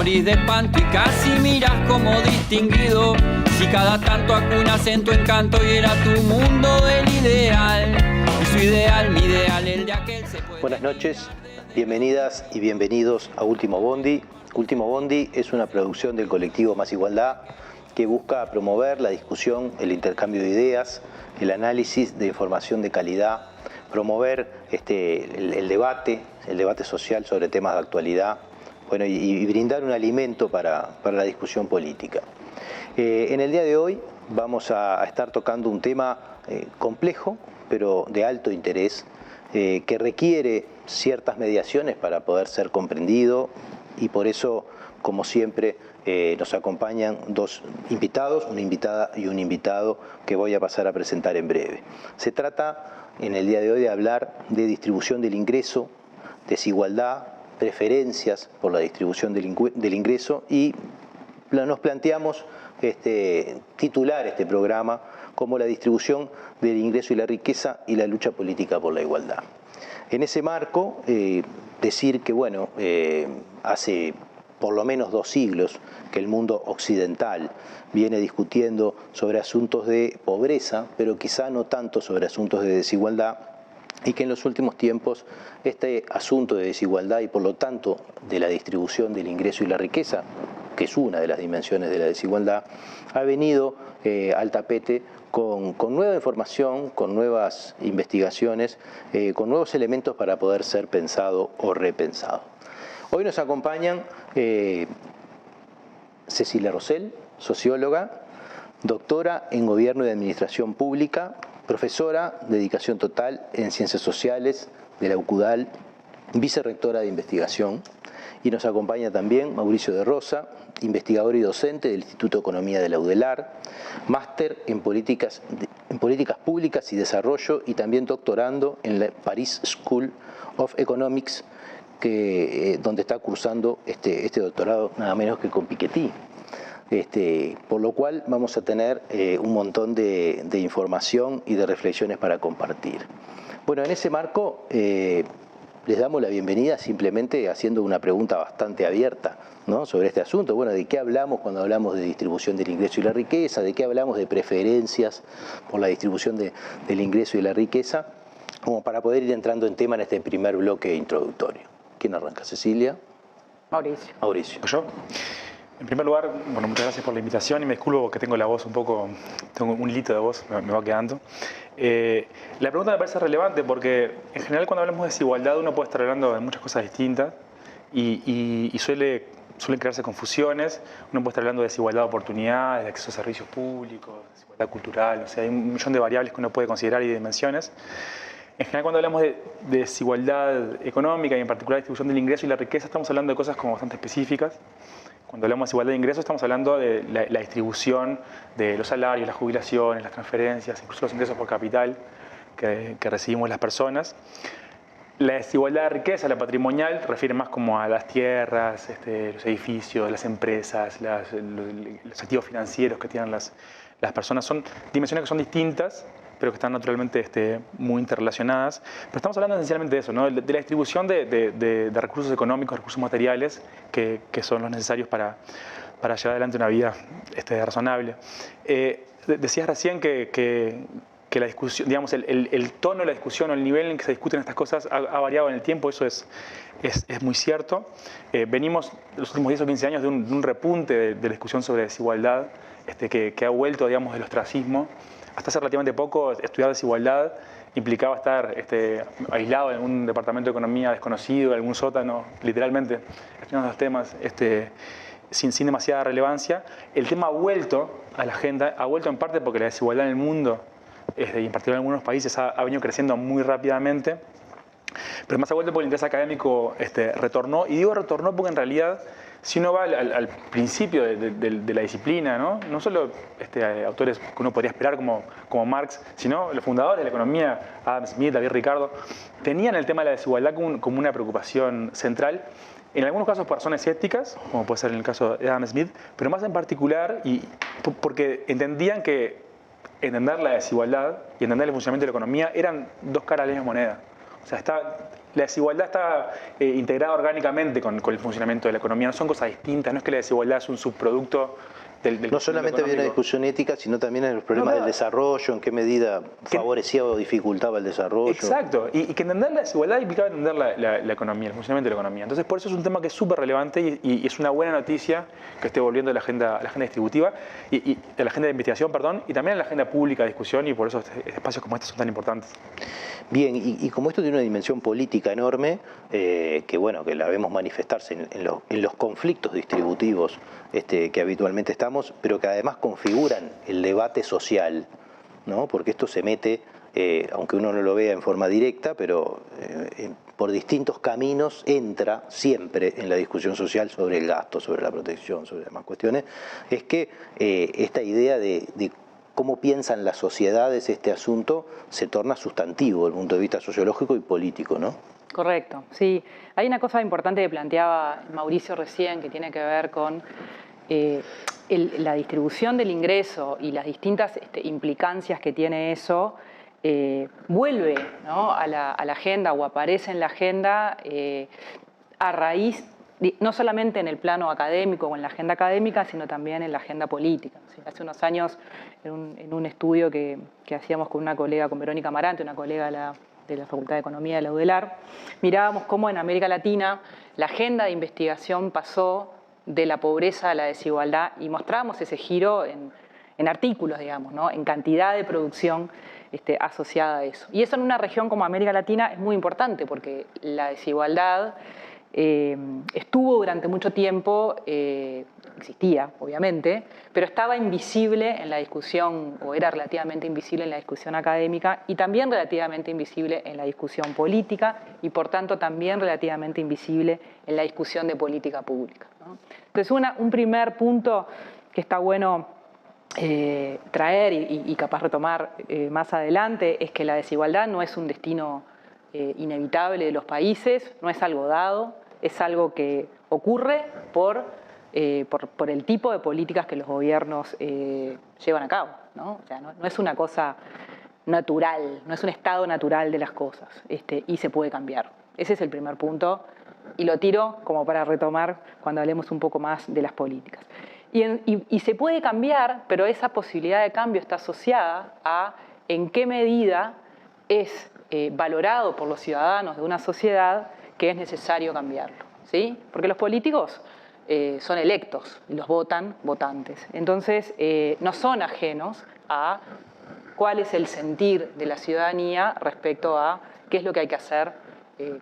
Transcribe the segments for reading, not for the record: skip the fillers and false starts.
morís de espanto y casi miras como distinguido. Si cada tanto acunas en tu encanto y era tu mundo el ideal. Y su ideal, mi ideal, el de aquel se puede... Buenas noches, bienvenidas y bienvenidos a Último Bondi. Último Bondi es una producción del colectivo Más Igualdad que busca promover la discusión, el intercambio de ideas, el análisis de información de calidad, promover el debate social sobre temas de actualidad, bueno, y brindar un alimento para la discusión política. En el día de hoy vamos a estar tocando un tema complejo, pero de alto interés, que requiere ciertas mediaciones para poder ser comprendido, y por eso, como siempre, nos acompañan dos invitados, una invitada y un invitado que voy a pasar a presentar en breve. Se trata en el día de hoy de hablar de distribución del ingreso, desigualdad, preferencias por la distribución del ingreso, y nos planteamos titular este programa como la distribución del ingreso y la riqueza y la lucha política por la igualdad. En ese marco, decir que bueno, hace por lo menos 2 siglos que el mundo occidental viene discutiendo sobre asuntos de pobreza, pero quizá no tanto sobre asuntos de desigualdad, y que en los últimos tiempos este asunto de desigualdad y por lo tanto de la distribución del ingreso y la riqueza, que es una de las dimensiones de la desigualdad, ha venido al tapete con nueva información, con nuevas investigaciones, con nuevos elementos para poder ser pensado o repensado. Hoy nos acompañan Cecilia Rosell, socióloga, doctora en Gobierno y Administración Pública, profesora de dedicación total en Ciencias Sociales de la UCUDAL, vicerrectora de investigación. Y nos acompaña también Mauricio de Rosa, investigador y docente del Instituto de Economía de la UDELAR, máster en políticas públicas y desarrollo, y también doctorando en la Paris School of Economics, donde está cursando este doctorado nada menos que con Piketty. Por lo cual vamos a tener un montón de información y de reflexiones para compartir. Bueno, en ese marco les damos la bienvenida simplemente haciendo una pregunta bastante abierta, ¿no?, sobre este asunto. Bueno, ¿de qué hablamos cuando hablamos de distribución del ingreso y la riqueza? ¿De qué hablamos de preferencias por la distribución del ingreso y la riqueza? Como para poder ir entrando en tema en este primer bloque introductorio. ¿Quién arranca? ¿Cecilia? Mauricio. Mauricio. ¿Yo? En primer lugar, bueno, muchas gracias por la invitación y me disculpo que tengo la voz un poco, tengo un hilito de voz, me va quedando. La pregunta me parece relevante porque en general cuando hablamos de desigualdad uno puede estar hablando de muchas cosas distintas y suelen crearse confusiones. Uno puede estar hablando de desigualdad de oportunidades, de acceso a servicios públicos, desigualdad cultural, o sea, hay un millón de variables que uno puede considerar y de dimensiones. En general, cuando hablamos de desigualdad económica y en particular distribución del ingreso y la riqueza, estamos hablando de cosas como bastante específicas. Cuando hablamos de desigualdad de ingresos, estamos hablando de la distribución de los salarios, las jubilaciones, las transferencias, incluso los ingresos por capital que recibimos las personas. La desigualdad de riqueza, la patrimonial, refiere más como a las tierras, los edificios, las empresas, los activos financieros que tienen las personas. Son dimensiones que son distintas, pero que están naturalmente muy interrelacionadas. Pero estamos hablando esencialmente de eso, ¿no?, de la distribución de recursos económicos, recursos materiales que son los necesarios para llevar adelante una vida razonable. Decías recién que la discusión, digamos, el tono de la discusión o el nivel en que se discuten estas cosas ha variado en el tiempo, eso es muy cierto. Venimos los últimos 10 o 15 años de un repunte de la discusión sobre desigualdad que ha vuelto, digamos, del ostracismo. Hasta hace relativamente poco, estudiar desigualdad implicaba estar aislado en un departamento de economía desconocido, en algún sótano, literalmente, estudiando los temas sin demasiada relevancia. El tema ha vuelto a la agenda, ha vuelto en parte porque la desigualdad en el mundo, y en particular en algunos países, ha venido creciendo muy rápidamente. Pero además ha vuelto porque el interés académico retornó, y digo retornó porque en realidad, si uno va al principio de la disciplina, no solo autores que uno podría esperar como Marx, sino los fundadores de la economía, Adam Smith, David Ricardo, tenían el tema de la desigualdad como una preocupación central, en algunos casos por razones éticas, como puede ser en el caso de Adam Smith, pero más en particular porque entendían que entender la desigualdad y entender el funcionamiento de la economía eran dos caras de la misma moneda. O sea, la desigualdad está integrada orgánicamente con el funcionamiento de la economía, no son cosas distintas, no es que la desigualdad es un subproducto del no solamente había una discusión ética, sino también en los problemas del desarrollo, en qué medida favorecía o dificultaba el desarrollo. Exacto, y que entender la desigualdad implicaba entender la economía, el funcionamiento de la economía. Entonces, por eso es un tema que es súper relevante y es una buena noticia que esté volviendo a la agenda distributiva, y a la agenda de investigación, perdón, y también a la agenda pública de discusión, y por eso espacios como estos son tan importantes. Bien, y como esto tiene una dimensión política enorme, que bueno, que la vemos manifestarse en los conflictos distributivos que habitualmente estamos, pero que además configuran el debate social, ¿no? Porque esto se mete, aunque uno no lo vea en forma directa, pero por distintos caminos entra siempre en la discusión social sobre el gasto, sobre la protección, sobre demás cuestiones, es que esta idea de cómo piensan las sociedades este asunto se torna sustantivo desde el punto de vista sociológico y político, ¿no? Correcto, sí. Hay una cosa importante que planteaba Mauricio recién que tiene que ver con la distribución del ingreso y las distintas implicancias que tiene eso. Vuelve, ¿no?, a la agenda o aparece en la agenda a raíz, no solamente en el plano académico o en la agenda académica, sino también en la agenda política. ¿Sí? Hace unos años, en un estudio que hacíamos con una colega, con Verónica Amarante, una colega de la Facultad de Economía de la UDELAR, mirábamos cómo en América Latina la agenda de investigación pasó de la pobreza a la desigualdad y mostrábamos ese giro en artículos, digamos, ¿no?, en cantidad de producción asociada a eso. Y eso en una región como América Latina es muy importante porque la desigualdad estuvo durante mucho tiempo, existía obviamente, pero estaba invisible en la discusión, o era relativamente invisible en la discusión académica y también relativamente invisible en la discusión política y por tanto también relativamente invisible en la discusión de política pública, ¿no? Entonces un primer punto que está bueno traer y capaz retomar más adelante es que la desigualdad no es un destino inevitable de los países, no es algo dado, es algo que ocurre por el tipo de políticas que los gobiernos llevan a cabo, ¿no? O sea, no es una cosa natural, no es un estado natural de las cosas, y se puede cambiar. Ese es el primer punto y lo tiro como para retomar cuando hablemos un poco más de las políticas. Y se puede cambiar, pero esa posibilidad de cambio está asociada a en qué medida es valorado por los ciudadanos de una sociedad que es necesario cambiarlo, ¿sí? Porque los políticos son electos y los votan votantes. Entonces, no son ajenos a cuál es el sentir de la ciudadanía respecto a qué es lo que hay que hacer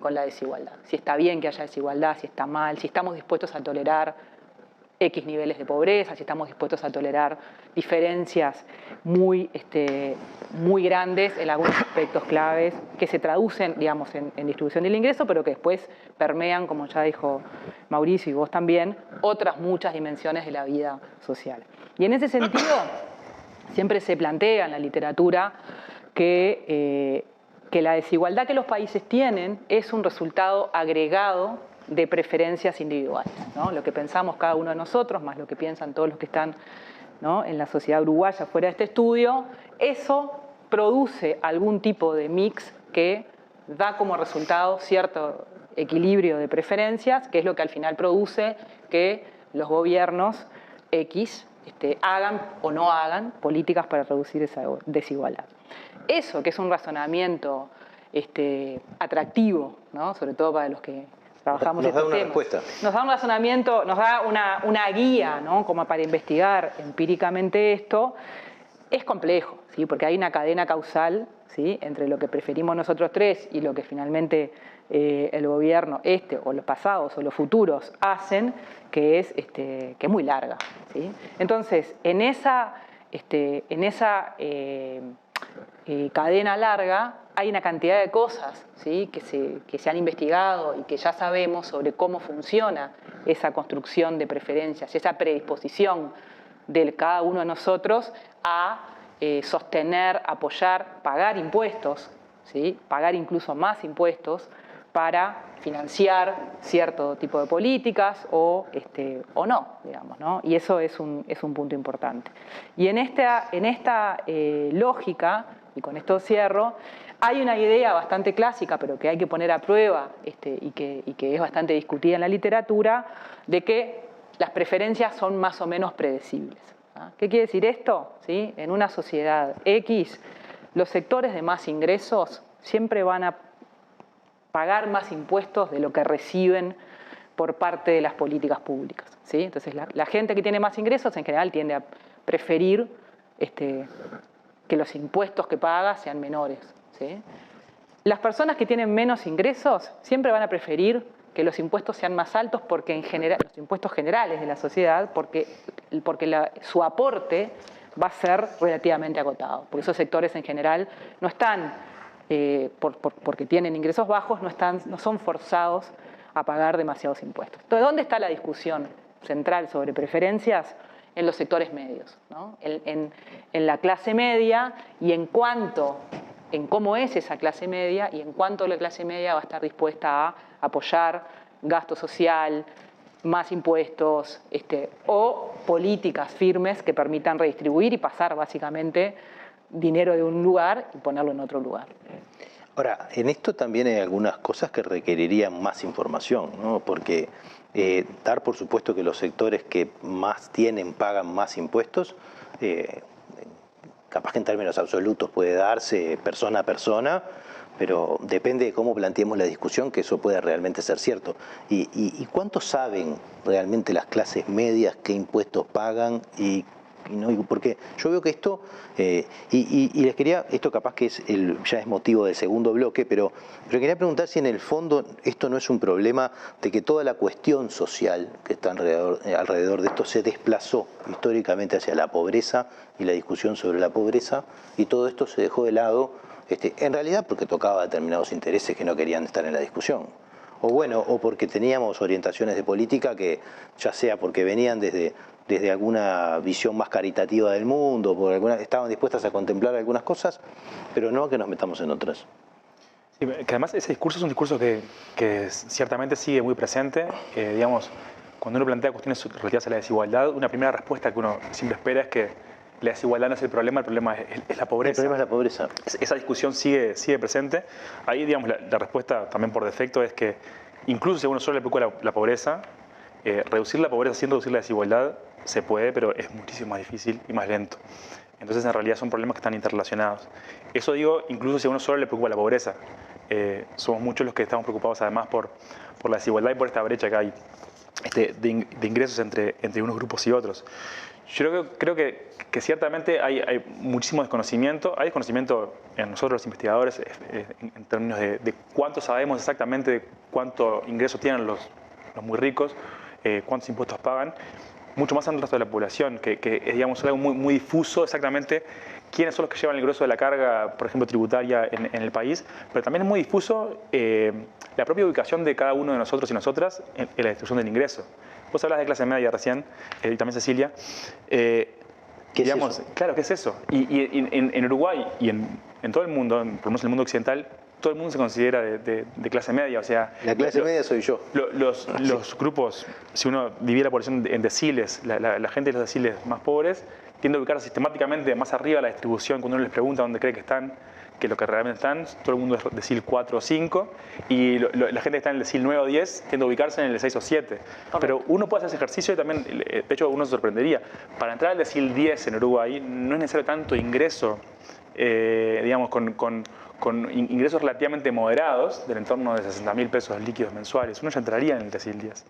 con la desigualdad. Si está bien que haya desigualdad, si está mal, si estamos dispuestos a tolerar X niveles de pobreza, si estamos dispuestos a tolerar diferencias muy grandes en algunos aspectos claves que se traducen, digamos, en distribución del ingreso, pero que después permean, como ya dijo Mauricio y vos también, otras muchas dimensiones de la vida social. Y en ese sentido, siempre se plantea en la literatura que la desigualdad que los países tienen es un resultado agregado de preferencias individuales, ¿no? Lo que pensamos cada uno de nosotros, más lo que piensan todos los que están, ¿no?, en la sociedad uruguaya fuera de este estudio, eso produce algún tipo de mix que da como resultado cierto equilibrio de preferencias, que es lo que al final produce que los gobiernos X hagan o no hagan políticas para reducir esa desigualdad. Eso, que es un razonamiento atractivo, ¿no?, sobre todo para los que trabajamos nos da estos una temas. respuesta. Nos da un razonamiento, nos da una guía, ¿no?, como para investigar empíricamente esto. Es complejo, ¿sí?, porque hay una cadena causal, ¿sí?, entre lo que preferimos nosotros tres y lo que finalmente el gobierno o los pasados o los futuros hacen, que es muy larga, ¿sí? Entonces, en esa cadena larga hay una cantidad de cosas, ¿sí?, que se han investigado y que ya sabemos sobre cómo funciona esa construcción de preferencias, esa predisposición de cada uno de nosotros a sostener, apoyar, pagar impuestos, ¿sí?, pagar incluso más impuestos para financiar cierto tipo de políticas o no, digamos, ¿no? Y eso es un punto importante. Y en esta lógica, y con esto cierro, Hay una idea bastante clásica, pero que hay que poner a prueba y que es bastante discutida en la literatura, de que las preferencias son más o menos predecibles. ¿Qué quiere decir esto? ¿Sí? En una sociedad X, los sectores de más ingresos siempre van a pagar más impuestos de lo que reciben por parte de las políticas públicas. ¿Sí? Entonces, la gente que tiene más ingresos en general tiende a preferir que los impuestos que paga sean menores. ¿Sí? Las personas que tienen menos ingresos siempre van a preferir que los impuestos sean más altos, porque en general, los impuestos generales de la sociedad, porque su aporte va a ser relativamente acotado. Porque esos sectores en general no están, porque tienen ingresos bajos, no son forzados a pagar demasiados impuestos. Entonces, ¿dónde está la discusión central sobre preferencias? En los sectores medios, ¿no? En la clase media y en cómo es esa clase media y en cuánto la clase media va a estar dispuesta a apoyar gasto social, más impuestos o políticas firmes que permitan redistribuir y pasar básicamente dinero de un lugar y ponerlo en otro lugar. Ahora, en esto también hay algunas cosas que requerirían más información, ¿no? Porque dar por supuesto que los sectores que más tienen pagan más impuestos, capaz que en términos absolutos puede darse persona a persona, pero depende de cómo planteemos la discusión que eso puede realmente ser cierto. ¿Y cuánto saben realmente las clases medias qué impuestos pagan y no? Porque yo veo que esto, y les quería, esto capaz que ya es motivo del segundo bloque, pero quería preguntar si en el fondo esto no es un problema de que toda la cuestión social que está alrededor de esto se desplazó históricamente hacia la pobreza y la discusión sobre la pobreza, y todo esto se dejó de lado, en realidad porque tocaba determinados intereses que no querían estar en la discusión. O porque teníamos orientaciones de política que, ya sea porque venían desde alguna visión más caritativa del mundo, estaban dispuestas a contemplar algunas cosas, pero no que nos metamos en otras. Sí, que además ese discurso es un discurso que ciertamente sigue muy presente. Digamos, cuando uno plantea cuestiones relativas a la desigualdad, una primera respuesta que uno siempre espera es que la desigualdad no es el problema es la pobreza. El problema es la pobreza. Esa discusión sigue presente. Ahí, digamos, la respuesta también por defecto es que incluso si a uno solo le preocupa la pobreza, reducir la pobreza sin reducir la desigualdad se puede, pero es muchísimo más difícil y más lento. Entonces, en realidad son problemas que están interrelacionados. Eso digo, incluso si a uno solo le preocupa la pobreza. Somos muchos los que estamos preocupados además por la desigualdad y por esta brecha que hay de ingresos entre unos grupos y otros. Yo creo que ciertamente hay muchísimo desconocimiento. Hay desconocimiento en nosotros los investigadores en términos de cuánto sabemos exactamente de cuánto ingreso tienen los muy ricos, cuántos impuestos pagan, mucho más en el resto de la población, que es, digamos, algo muy difuso exactamente quiénes son los que llevan el grueso de la carga, por ejemplo, tributaria en el país, pero también es muy difuso la propia ubicación de cada uno de nosotros y nosotras en la distribución del ingreso. Vos hablas de clase media recién, y también Cecilia. ¿Qué digamos, es eso? Claro, ¿qué es eso? Y en Uruguay y en todo el mundo, por lo menos en el mundo occidental, todo el mundo se considera de clase media, o sea... La clase media soy yo. Los grupos, si uno divide la población en deciles, la gente de los deciles más pobres tiende a ubicar sistemáticamente más arriba la distribución cuando uno les pregunta dónde cree que están, que lo que realmente están. Todo el mundo es decil 4 o 5, y la gente que está en el decil 9 o 10 tiende a ubicarse en el 6 o 7. Correcto. Pero uno puede hacer ese ejercicio y también, de hecho, uno se sorprendería. Para entrar al decil 10 en Uruguay no es necesario tanto ingreso, digamos, con ingresos relativamente moderados, del entorno de 60.000 pesos líquidos mensuales. Uno ya entraría en el decil 10.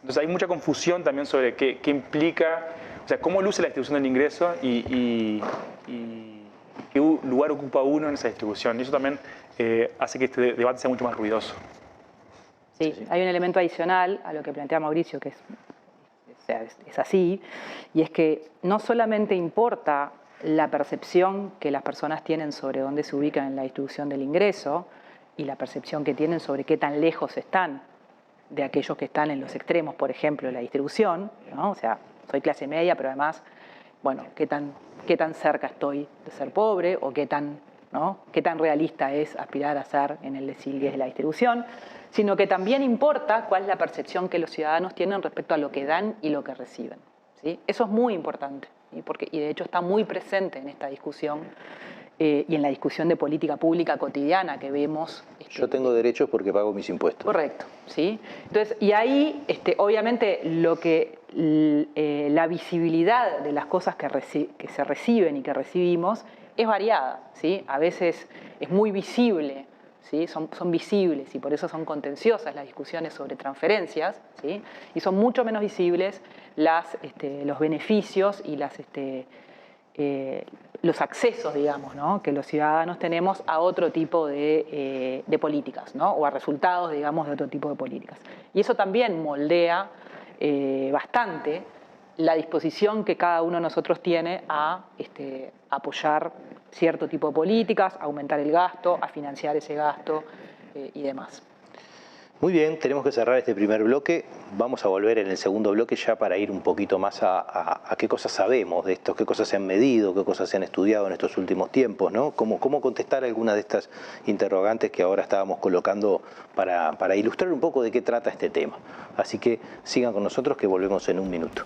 Entonces hay mucha confusión también sobre qué implica, o sea, cómo luce la distribución del ingreso y qué lugar ocupa uno en esa distribución. Y eso también hace que este debate sea mucho más ruidoso. Sí, hay un elemento adicional a lo que plantea Mauricio, que es así, y es que no solamente importa la percepción que las personas tienen sobre dónde se ubican en la distribución del ingreso y la percepción que tienen sobre qué tan lejos están de aquellos que están en los extremos, por ejemplo, de la distribución, ¿no? O sea, soy clase media, pero además, bueno, qué tan cerca estoy de ser pobre o qué tan realista es aspirar a ser en el decil 10 de la distribución, sino que también importa cuál es la percepción que los ciudadanos tienen respecto a lo que dan y lo que reciben, ¿sí? Eso es muy importante, y de hecho está muy presente en esta discusión y en la discusión de política pública cotidiana que vemos. Yo tengo derechos porque pago mis impuestos. Correcto, ¿sí? Entonces, y ahí, obviamente, la visibilidad de las cosas que se reciben y que recibimos es variada, ¿sí? A veces es muy visible, ¿sí? Son visibles y por eso son contenciosas las discusiones sobre transferencias, ¿sí? Y son mucho menos visibles los beneficios y los accesos, digamos, ¿no? Que los ciudadanos tenemos a otro tipo de políticas, ¿no? O a resultados, digamos, de otro tipo de políticas. Y eso también moldea bastante la disposición que cada uno de nosotros tiene a apoyar cierto tipo de políticas, a aumentar el gasto, a financiar ese gasto y demás. Muy bien, tenemos que cerrar este primer bloque. Vamos a volver en el segundo bloque ya para ir un poquito más a qué cosas sabemos de esto, qué cosas se han medido, qué cosas se han estudiado en estos últimos tiempos, ¿no? Cómo contestar algunas de estas interrogantes que ahora estábamos colocando para ilustrar un poco de qué trata este tema. Así que sigan con nosotros que volvemos en un minuto.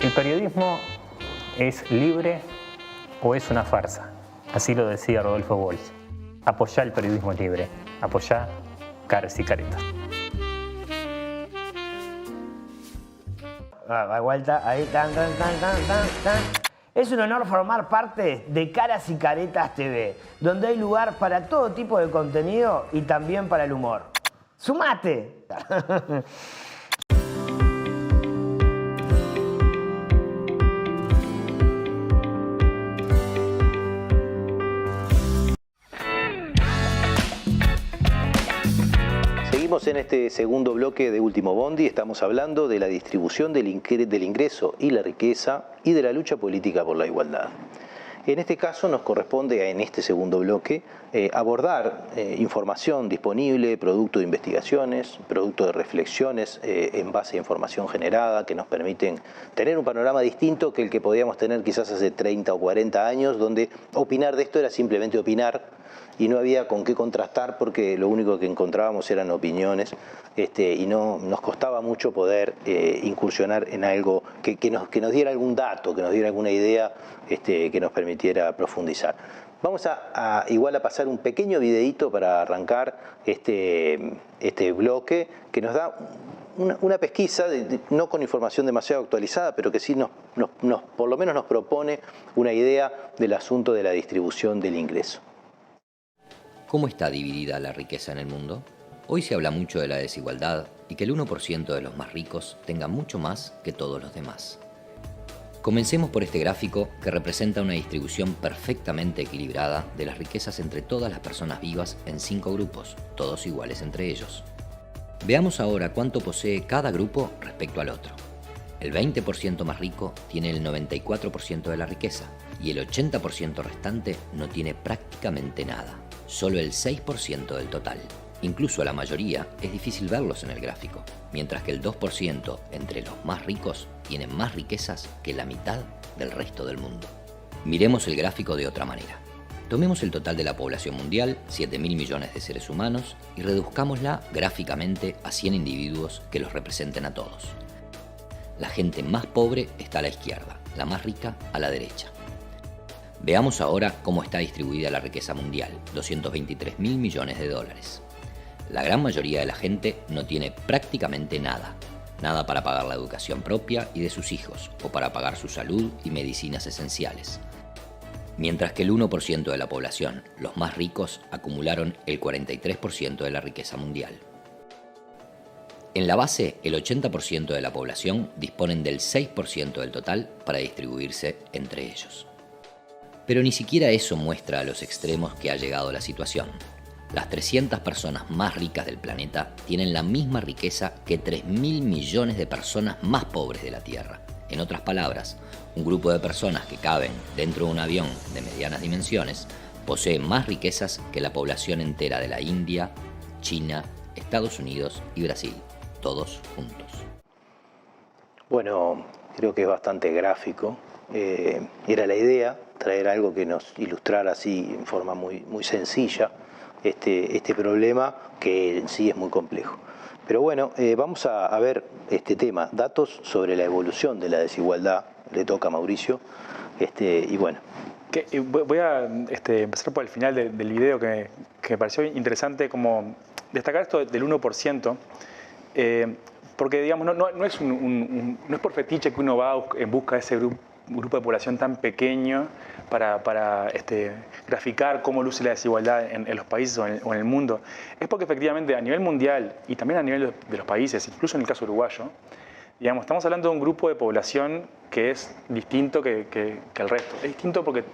¿El periodismo es libre o es una farsa? Así lo decía Rodolfo Walsh. Apoyá el periodismo libre. Apoyá Caras y Caretas. Vuelta, ahí, tan. Es un honor formar parte de Caras y Caretas TV, donde hay lugar para todo tipo de contenido y también para el humor. ¡Sumate! En este segundo bloque de Último Bondi estamos hablando de la distribución del ingreso y la riqueza y de la lucha política por la igualdad. En este caso nos corresponde, en este segundo bloque, abordar información disponible, producto de investigaciones, producto de reflexiones en base a información generada que nos permiten tener un panorama distinto que el que podíamos tener quizás hace 30 o 40 años, donde opinar de esto era simplemente opinar y no había con qué contrastar porque lo único que encontrábamos eran opiniones y no nos costaba mucho poder incursionar en algo que nos diera algún dato, que nos diera alguna idea que nos permitiera profundizar. Vamos igual a pasar un pequeño videíto para arrancar este bloque que nos da una pesquisa, no con información demasiado actualizada, pero que sí por lo menos nos propone una idea del asunto de la distribución del ingreso. ¿Cómo está dividida la riqueza en el mundo? Hoy se habla mucho de la desigualdad y que el 1% de los más ricos tenga mucho más que todos los demás. Comencemos por este gráfico que representa una distribución perfectamente equilibrada de las riquezas entre todas las personas vivas en 5 grupos, todos iguales entre ellos. Veamos ahora cuánto posee cada grupo respecto al otro. El 20% más rico tiene el 94% de la riqueza y el 80% restante no tiene prácticamente nada. Solo el 6% del total. Incluso a la mayoría es difícil verlos en el gráfico, mientras que el 2% entre los más ricos tienen más riquezas que la mitad del resto del mundo. Miremos el gráfico de otra manera. Tomemos el total de la población mundial, 7.000 millones de seres humanos, y reduzcámosla gráficamente a 100 individuos que los representen a todos. La gente más pobre está a la izquierda, la más rica a la derecha. Veamos ahora cómo está distribuida la riqueza mundial, 223.000 millones de dólares. la gran mayoría de la gente no tiene prácticamente nada. Nada para pagar la educación propia y de sus hijos, o para pagar su salud y medicinas esenciales. Mientras que el 1% de la población, los más ricos, acumularon el 43% de la riqueza mundial. En la base, el 80% de la población disponen del 6% del total para distribuirse entre ellos. Pero ni siquiera eso muestra a los extremos que ha llegado la situación. Las 300 personas más ricas del planeta tienen la misma riqueza que 3.000 millones de personas más pobres de la Tierra. En otras palabras, un grupo de personas que caben dentro de un avión de medianas dimensiones posee más riquezas que la población entera de la India, China, Estados Unidos y Brasil, todos juntos. Bueno, creo que es bastante gráfico. Era la idea, traer algo que nos ilustrara así en forma muy sencilla este problema, que en sí es muy complejo. Pero bueno, vamos a ver este tema, datos sobre la evolución de la desigualdad. Le toca a Mauricio, y bueno. Voy a empezar por el final del video, que me pareció interesante como destacar esto del 1%, porque digamos, no es por fetiche que uno va en busca de ese grupo de población tan pequeño para graficar cómo luce la desigualdad en los países o en el mundo. Es porque efectivamente a nivel mundial y también a nivel de los países, incluso en el caso uruguayo, digamos, estamos hablando de un grupo de población que es distinto que el resto. Es distinto porque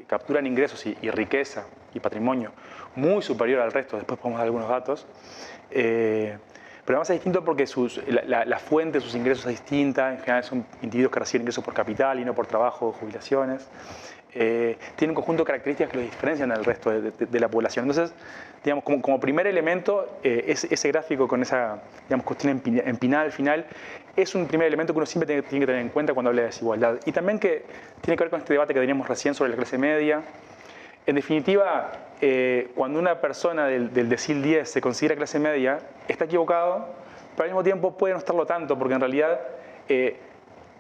capturan ingresos y riqueza y patrimonio muy superior al resto. Después podemos dar algunos datos. Pero además es distinto porque la fuente de sus ingresos es distinta. En general son individuos que reciben ingresos por capital y no por trabajo o jubilaciones. Tienen un conjunto de características que los diferencian del resto de la población. Entonces, digamos, como primer elemento, ese gráfico con esa, digamos, cuestión empinada al final, es un primer elemento que uno siempre tiene que tener en cuenta cuando habla de desigualdad. Y también que tiene que ver con este debate que teníamos recién sobre la clase media. En definitiva, cuando una persona del decil 10 se considera clase media, está equivocado, pero al mismo tiempo puede no estarlo tanto, porque en realidad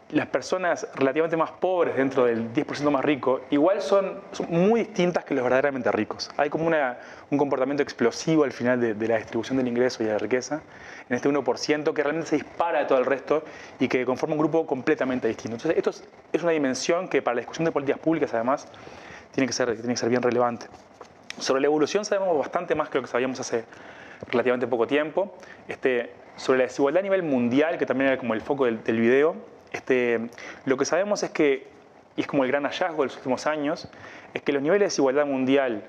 las personas relativamente más pobres dentro del 10% más rico igual son muy distintas que los verdaderamente ricos. Hay como un comportamiento explosivo al final de la distribución del ingreso y de la riqueza, en este 1% que realmente se dispara de todo el resto y que conforma un grupo completamente distinto. Entonces, esto es una dimensión que para la discusión de políticas públicas, además, tiene que ser bien relevante. Sobre la evolución sabemos bastante más que lo que sabíamos hace relativamente poco tiempo. Sobre la desigualdad a nivel mundial, que también era como el foco del video, lo que sabemos es que, y es como el gran hallazgo de los últimos años, es que los niveles de desigualdad mundial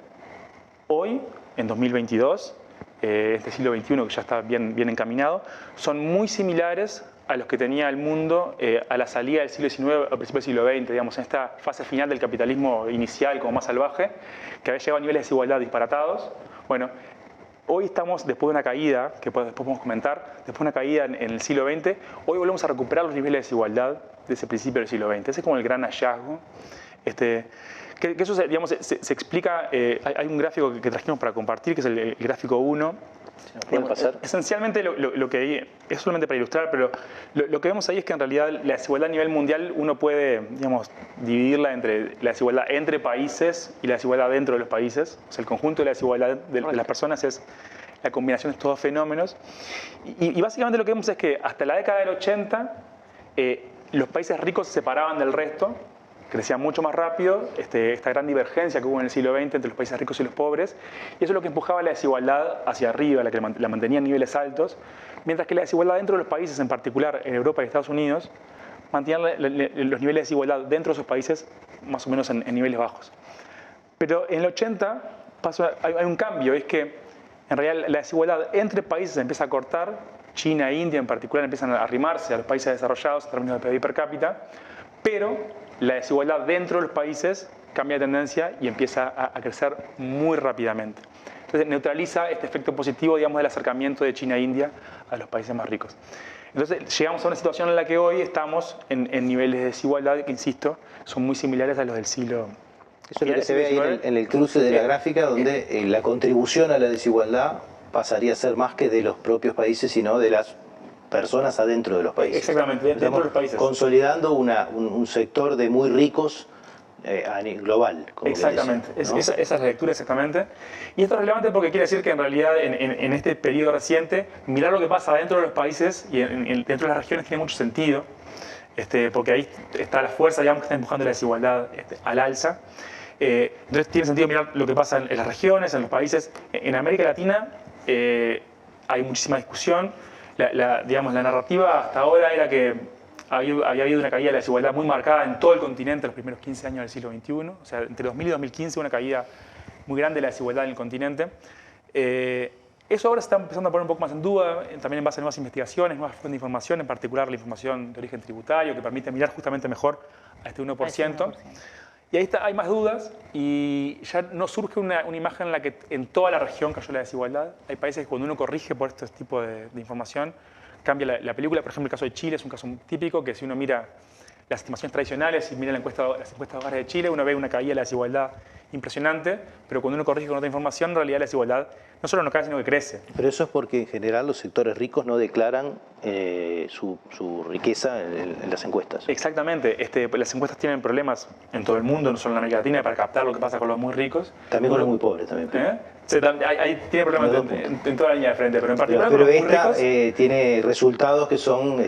hoy, en 2022, este siglo XXI que ya está bien encaminado, son muy similares a los que tenía el mundo a la salida del siglo XIX, al principio del siglo XX, digamos, en esta fase final del capitalismo inicial como más salvaje, que había llegado a niveles de desigualdad disparatados. Bueno, hoy estamos, después de una caída, que después podemos comentar, después de una caída en el siglo XX, hoy volvemos a recuperar los niveles de desigualdad de ese principio del siglo XX. Ese es como el gran hallazgo. Que eso digamos, se explica, hay un gráfico que trajimos para compartir, que es el gráfico 1. ¿Pueden pasar? Esencialmente lo que es solamente para ilustrar, pero lo que vemos ahí es que en realidad la desigualdad a nivel mundial uno puede, digamos, dividirla entre la desigualdad entre países y la desigualdad dentro de los países. O sea, el conjunto de la desigualdad de las personas es la combinación de estos dos fenómenos. Y básicamente lo que vemos es que hasta la década del 80 los países ricos se separaban del resto, crecían mucho más rápido, esta gran divergencia que hubo en el siglo XX entre los países ricos y los pobres, y eso es lo que empujaba la desigualdad hacia arriba, la que la mantenía en niveles altos, mientras que la desigualdad dentro de los países, en particular en Europa y Estados Unidos, mantenían los niveles de desigualdad dentro de esos países más o menos en niveles bajos. Pero en el 80 hay un cambio, es que en realidad la desigualdad entre países se empieza a cortar, China e India en particular empiezan a arrimarse a los países desarrollados en términos de PIB per cápita, pero la desigualdad dentro de los países cambia de tendencia y empieza a crecer muy rápidamente. Entonces neutraliza este efecto positivo, digamos, del acercamiento de China e India a los países más ricos. Entonces llegamos a una situación en la que hoy estamos en niveles de desigualdad que, insisto, son muy similares a los del siglo. Eso es lo que se ve ahí en el cruce de la gráfica, donde la contribución a la desigualdad pasaría a ser más que de los propios países, sino de las personas adentro de los países. Exactamente, dentro de los países. Consolidando un sector de muy ricos global. Como Exactamente, que decía, ¿no? esa es la lectura exactamente. Y esto es relevante porque quiere decir que en realidad en este periodo reciente, mirar lo que pasa dentro de los países y dentro de las regiones tiene mucho sentido, porque ahí está la fuerza, digamos, que está empujando la desigualdad al alza. Entonces tiene sentido mirar lo que pasa en las regiones, en los países. En América Latina hay muchísima discusión. Digamos, la narrativa hasta ahora era que había habido una caída de la desigualdad muy marcada en todo el continente en los primeros 15 años del siglo XXI. O sea, entre 2000 y 2015 una caída muy grande de la desigualdad en el continente. Eso ahora se está empezando a poner un poco más en duda, también en base a nuevas investigaciones, nuevas fuentes de información, en particular la información de origen tributario, que permite mirar justamente mejor a este 1%. Y ahí hay más dudas y ya no surge una imagen en la que en toda la región cayó la desigualdad. Hay países que cuando uno corrige por este tipo de información, cambia la película. Por ejemplo, el caso de Chile es un caso típico que si uno mira las estimaciones tradicionales y mira las encuestas de hogares de Chile, uno ve una caída de la desigualdad impresionante, pero cuando uno corrige con otra información, en realidad la desigualdad no solo no cae, sino que crece. Pero eso es porque en general los sectores ricos no declaran su riqueza en las encuestas. Exactamente. Las encuestas tienen problemas en todo el mundo, no solo en América Latina, para captar lo que pasa con los muy ricos. También con los muy pobres. También. Sí, ahí tiene problemas en toda la línea de frente, pero en particular pero con los muy esta ricos, tiene resultados que son,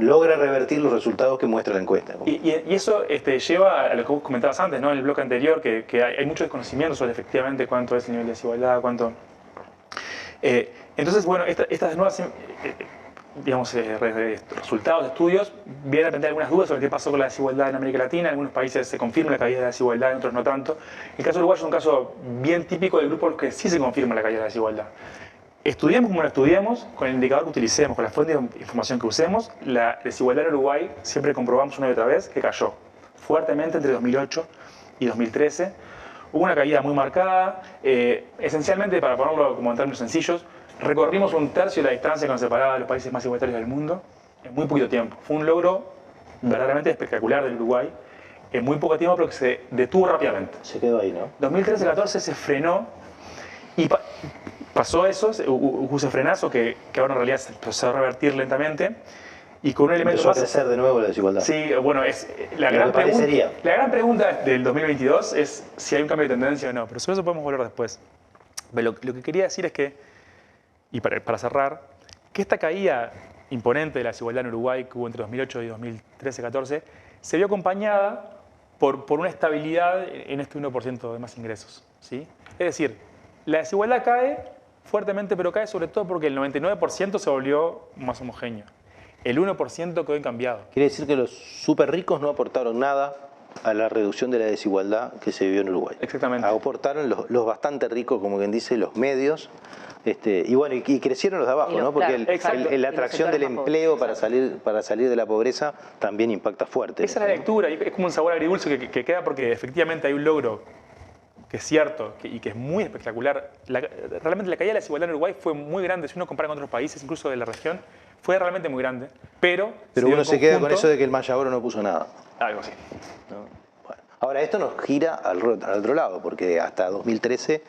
logra revertir los resultados que muestra la encuesta. y eso lleva a lo que vos comentabas antes, ¿no? En el bloque anterior, que hay mucho desconocimiento sobre efectivamente cuánto es el nivel de desigualdad, cuánto... entonces, bueno, estas nuevas digamos, resultados de estudios vienen a plantear algunas dudas sobre qué pasó con la desigualdad en América Latina. En algunos países se confirma la caída de la desigualdad, en otros no tanto. El caso uruguayo es un caso bien típico del grupo en el que sí se confirma la caída de la desigualdad. Estudiemos como la estudiemos, con el indicador que utilicemos, con la fuente de información que usemos, la desigualdad en Uruguay siempre comprobamos una y otra vez que cayó fuertemente entre 2008 y 2013. Hubo una caída muy marcada, esencialmente, para ponerlo como en términos sencillos, recorrimos un tercio de la distancia que nos separaba de los países más igualitarios del mundo en muy poquito tiempo. Fue un logro verdaderamente espectacular del Uruguay en muy poco tiempo, pero que se detuvo rápidamente. Se quedó ahí, ¿no? 2013-14 se frenó y pasó eso, hubo ese frenazo que ahora en realidad se empezó a revertir lentamente. Y con un elemento empezó más... a crecer de nuevo la desigualdad. Sí, bueno, la gran pregunta del 2022 es si hay un cambio de tendencia o no, pero sobre eso podemos volver después. Pero lo que quería decir es que, y para cerrar, que esta caída imponente de la desigualdad en Uruguay que hubo entre 2008 y 2013-14 se vio acompañada por una estabilidad en este 1% de más ingresos, ¿sí? Es decir, la desigualdad cae fuertemente, pero cae sobre todo porque el 99% se volvió más homogéneo. El 1% quedó incambiado. Quiere decir que los súper ricos no aportaron nada a la reducción de la desigualdad que se vivió en Uruguay. Exactamente. Aportaron los bastante ricos, como quien dice, los medios, y bueno, y crecieron los de abajo, ¿no? Porque la atracción del empleo para salir de la pobreza también impacta fuerte. Esa es la lectura, y es como un sabor agridulce que queda porque efectivamente hay un logro que es cierto y que es muy espectacular. Realmente la caída de la desigualdad en Uruguay fue muy grande, si uno compara con otros países, incluso de la región, fue realmente muy grande, pero uno se queda con eso de que el Mayagoro no puso nada. Algo así. ¿No? Bueno. Ahora, esto nos gira al otro lado, porque hasta 2013,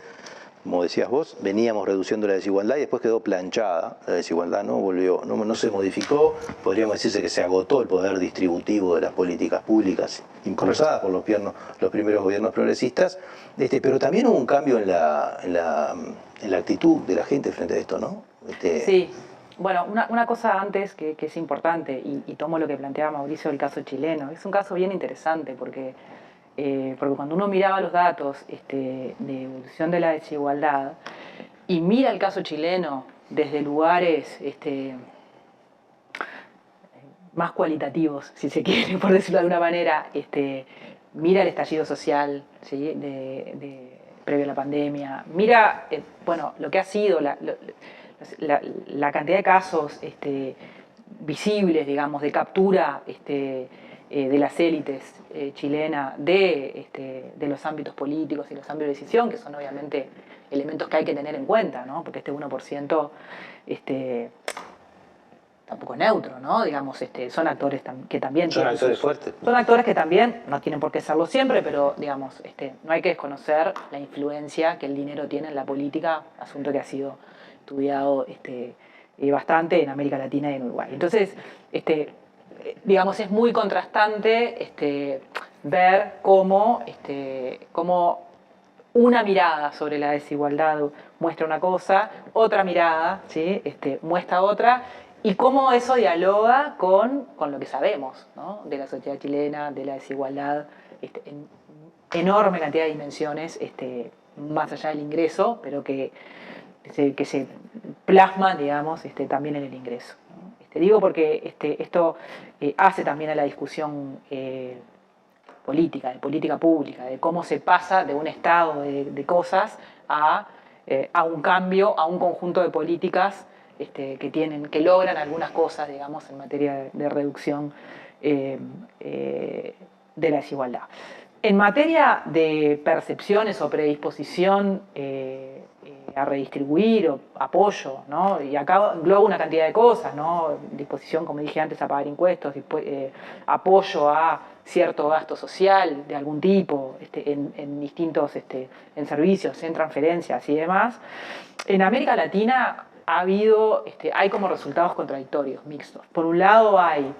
como decías vos, veníamos reduciendo la desigualdad y después quedó planchada la desigualdad, ¿no? Volvió, no se modificó, podríamos decirse que se agotó el poder distributivo de las políticas públicas impulsadas por los primeros gobiernos progresistas, pero también hubo un cambio en la actitud de la gente frente a esto, ¿no? Sí. Bueno, una cosa antes que es importante, y tomo lo que planteaba Mauricio del caso chileno, es un caso bien interesante porque cuando uno miraba los datos de evolución de la desigualdad y mira el caso chileno desde lugares más cualitativos, si se quiere, por decirlo de alguna manera, mira el estallido social, ¿sí? Previo a la pandemia, mira lo que ha sido la cantidad de casos visibles, digamos, de captura de las élites chilenas de los ámbitos políticos y los ámbitos de decisión, que son obviamente elementos que hay que tener en cuenta, ¿no? Porque este 1% tampoco es neutro, ¿no? Digamos, son actores que también son actores fuertes. Son actores que también, no tienen por qué serlo siempre, pero digamos, no hay que desconocer la influencia que el dinero tiene en la política, asunto que ha sido estudiado bastante en América Latina y en Uruguay. Entonces, digamos, es muy contrastante ver cómo una mirada sobre la desigualdad muestra una cosa, otra mirada, ¿sí? Muestra otra, y cómo eso dialoga con lo que sabemos, ¿no? De la sociedad chilena, de la desigualdad, en enorme cantidad de dimensiones, más allá del ingreso, pero que se plasman, digamos, también en el ingreso, ¿no? Digo porque esto hace también a la discusión política, de política pública, de cómo se pasa de un estado de cosas a un cambio, a un conjunto de políticas que logran algunas cosas, digamos, en materia de reducción de la desigualdad. En materia de percepciones o predisposición a redistribuir o apoyo, ¿no? Y acá engloba una cantidad de cosas, ¿no? Disposición, como dije antes, a pagar impuestos, apoyo a cierto gasto social de algún tipo, en distintos en servicios, en transferencias y demás. En América Latina hay como resultados contradictorios, mixtos. Por un lado hay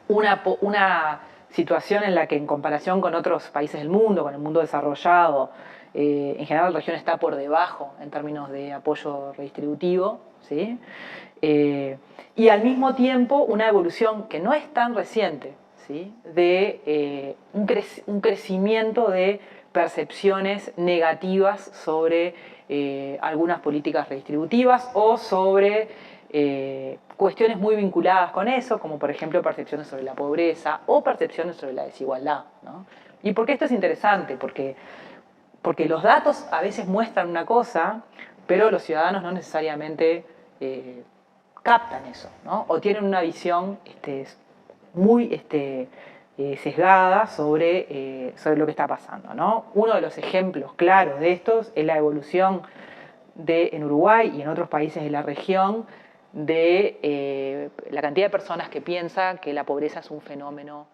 una situación en la que, en comparación con otros países del mundo, con el mundo desarrollado, en general la región está por debajo en términos de apoyo redistributivo, ¿sí? Y al mismo tiempo una evolución que no es tan reciente, ¿sí? De un crecimiento de percepciones negativas sobre algunas políticas redistributivas o sobre cuestiones muy vinculadas con eso, como por ejemplo percepciones sobre la pobreza o percepciones sobre la desigualdad, ¿no? ¿Y por qué esto es interesante? Porque los datos a veces muestran una cosa, pero los ciudadanos no necesariamente captan eso, ¿no? O tienen una visión muy sesgada sobre lo que está pasando, ¿no? Uno de los ejemplos claros de estos es la evolución en Uruguay y en otros países de la región de la cantidad de personas que piensan que la pobreza es un fenómeno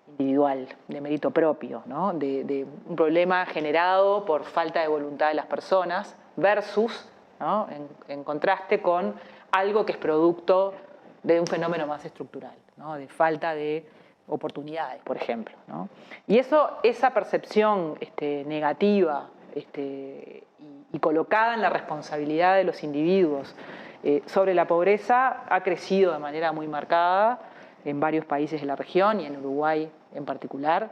individual, de mérito propio, ¿no? De un problema generado por falta de voluntad de las personas versus, ¿no? en contraste con algo que es producto de un fenómeno más estructural, ¿no? De falta de oportunidades, por ejemplo, ¿no? Y esa percepción negativa y colocada en la responsabilidad de los individuos sobre la pobreza ha crecido de manera muy marcada en varios países de la región y en Uruguay en particular,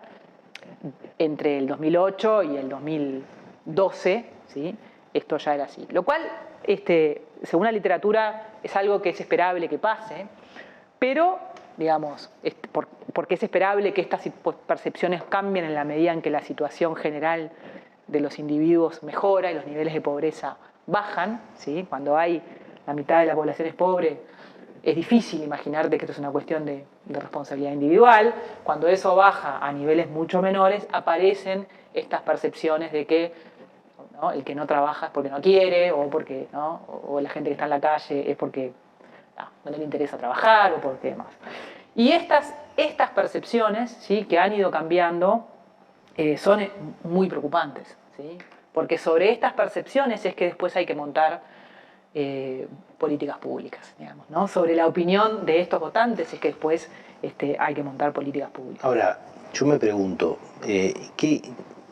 entre el 2008 y el 2012, ¿sí? Esto ya era así. Lo cual, según la literatura, es algo que es esperable que pase, pero, digamos, porque es esperable que estas percepciones cambien en la medida en que la situación general de los individuos mejora y los niveles de pobreza bajan, ¿sí? Cuando hay la mitad de la población es pobre, es difícil imaginarte que esto es una cuestión de responsabilidad individual. Cuando eso baja a niveles mucho menores, aparecen estas percepciones de que, ¿no? El que no trabaja es porque no quiere, o porque, ¿no? o la gente que está en la calle es porque no le interesa trabajar, o porque demás. Y estas percepciones, ¿sí? Que han ido cambiando son muy preocupantes, ¿sí? Porque sobre estas percepciones es que después hay que montar políticas públicas, digamos, ¿no? Sobre la opinión de estos votantes es que después hay que montar políticas públicas. Ahora, yo me pregunto,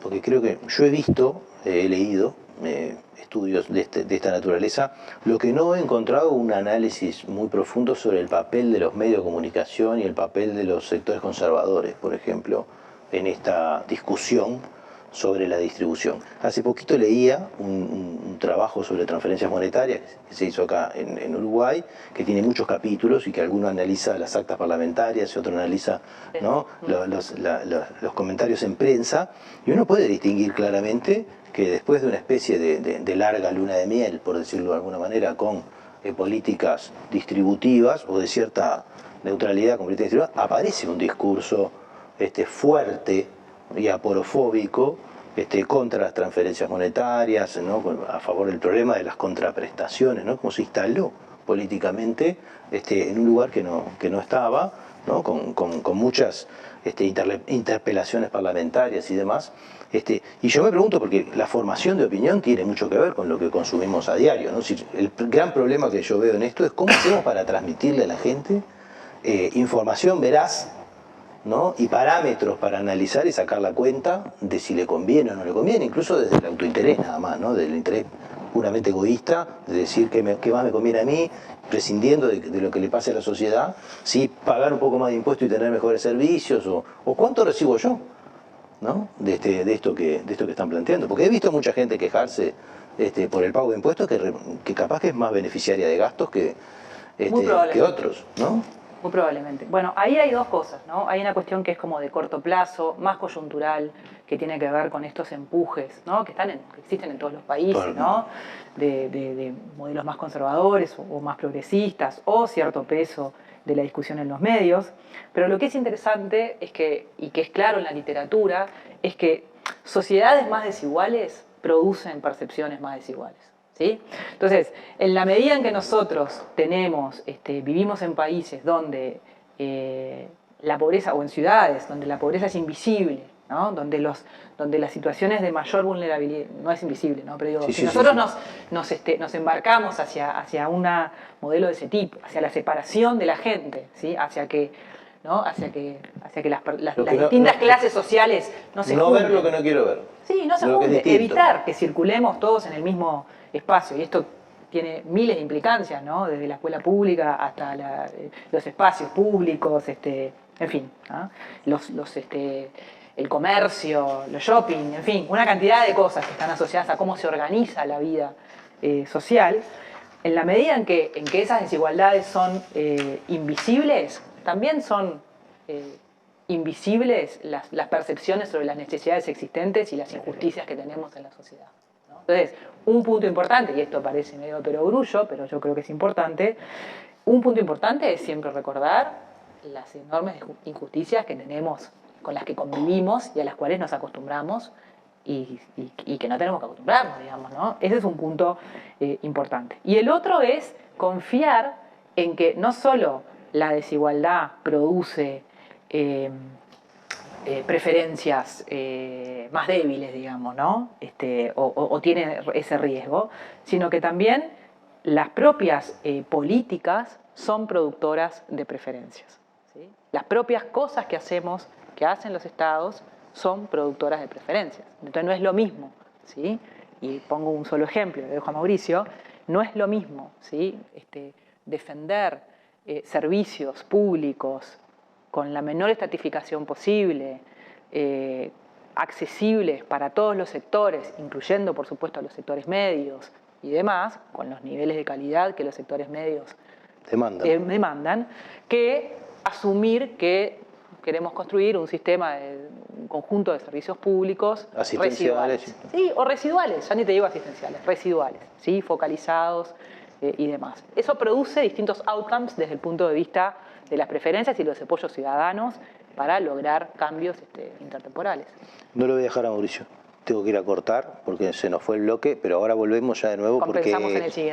porque creo que yo he leído estudios de esta naturaleza, lo que no he encontrado un análisis muy profundo sobre el papel de los medios de comunicación y el papel de los sectores conservadores, por ejemplo, en esta discusión sobre la distribución. Hace poquito leía un trabajo sobre transferencias monetarias que se hizo acá en Uruguay, que tiene muchos capítulos y que alguno analiza las actas parlamentarias y otro analiza, ¿no? los comentarios en prensa, y uno puede distinguir claramente que después de una especie de larga luna de miel, por decirlo de alguna manera, con políticas distributivas o de cierta neutralidad con políticas distributivas, aparece un discurso fuerte y aporofóbico contra las transferencias monetarias, ¿no? A favor del problema de las contraprestaciones, ¿no? Como se instaló políticamente en un lugar que no estaba, ¿no? Con muchas interpelaciones parlamentarias y demás. Y yo me pregunto, porque la formación de opinión tiene mucho que ver con lo que consumimos a diario, ¿no? El gran problema que yo veo en esto es cómo hacemos para transmitirle a la gente información veraz ¿no? Y parámetros para analizar y sacar la cuenta de si le conviene o no le conviene, incluso desde el autointerés nada más, ¿no? Del interés puramente egoísta, de decir qué más me conviene a mí, prescindiendo de lo que le pase a la sociedad, sí pagar un poco más de impuestos y tener mejores servicios, o cuánto recibo yo, ¿no? de esto que están planteando. Porque he visto mucha gente quejarse por el pago de impuestos que capaz que es más beneficiaria de gastos que otros, ¿no? Muy probablemente. Bueno, ahí hay dos cosas, ¿no? Hay una cuestión que es como de corto plazo, más coyuntural, que tiene que ver con estos empujes, ¿no? Que existen en todos los países, ¿no? De modelos más conservadores o más progresistas, o cierto peso de la discusión en los medios. Pero lo que es interesante es y que es claro en la literatura, es que sociedades más desiguales producen percepciones más desiguales. ¿Sí? Entonces, en la medida en que nosotros vivimos en países donde la pobreza, o en ciudades donde la pobreza es invisible, ¿no? Donde las situaciones de mayor vulnerabilidad, no es invisible, ¿no? Pero digo, si nosotros nos embarcamos hacia un modelo de ese tipo, hacia la separación de la gente, ¿sí? hacia que las distintas clases sociales no se junten. No ver lo que no quiero ver. Sí, no se junten. Evitar que circulemos todos en el mismo espacio. Y esto tiene miles de implicancias, ¿no? Desde la escuela pública hasta los espacios públicos, en fin, ¿no? El comercio, los shopping, en fin, una cantidad de cosas que están asociadas a cómo se organiza la vida social. En la medida en que esas desigualdades son invisibles, también son invisibles las percepciones sobre las necesidades existentes y las injusticias que tenemos en la sociedad, ¿no? Entonces, un punto importante, y esto parece medio perogrullo, pero yo creo que es importante, un punto importante es siempre recordar las enormes injusticias que tenemos, con las que convivimos y a las cuales nos acostumbramos y que no tenemos que acostumbrarnos, digamos, ¿no? Ese es un punto importante. Y el otro es confiar en que no solo la desigualdad produce preferencias más débiles, digamos, ¿no? O tiene ese riesgo, sino que también las propias políticas son productoras de preferencias, ¿sí? Las propias cosas que hacen los estados, son productoras de preferencias. Entonces no es lo mismo, ¿sí? Y pongo un solo ejemplo, lo dejo a Mauricio, no es lo mismo, ¿sí? Defender servicios públicos con la menor estratificación posible, accesibles para todos los sectores, incluyendo por supuesto a los sectores medios y demás, con los niveles de calidad que los sectores medios demandan, que asumir que queremos construir un conjunto de servicios públicos residuales. Sí, o residuales, ya ni te digo asistenciales, residuales, ¿sí? Focalizados y demás. Eso produce distintos outcomes desde el punto de vista de las preferencias y los apoyos ciudadanos para lograr cambios intertemporales. No lo voy a dejar a Mauricio. Tengo que ir a cortar porque se nos fue el bloque, pero ahora volvemos ya de nuevo porque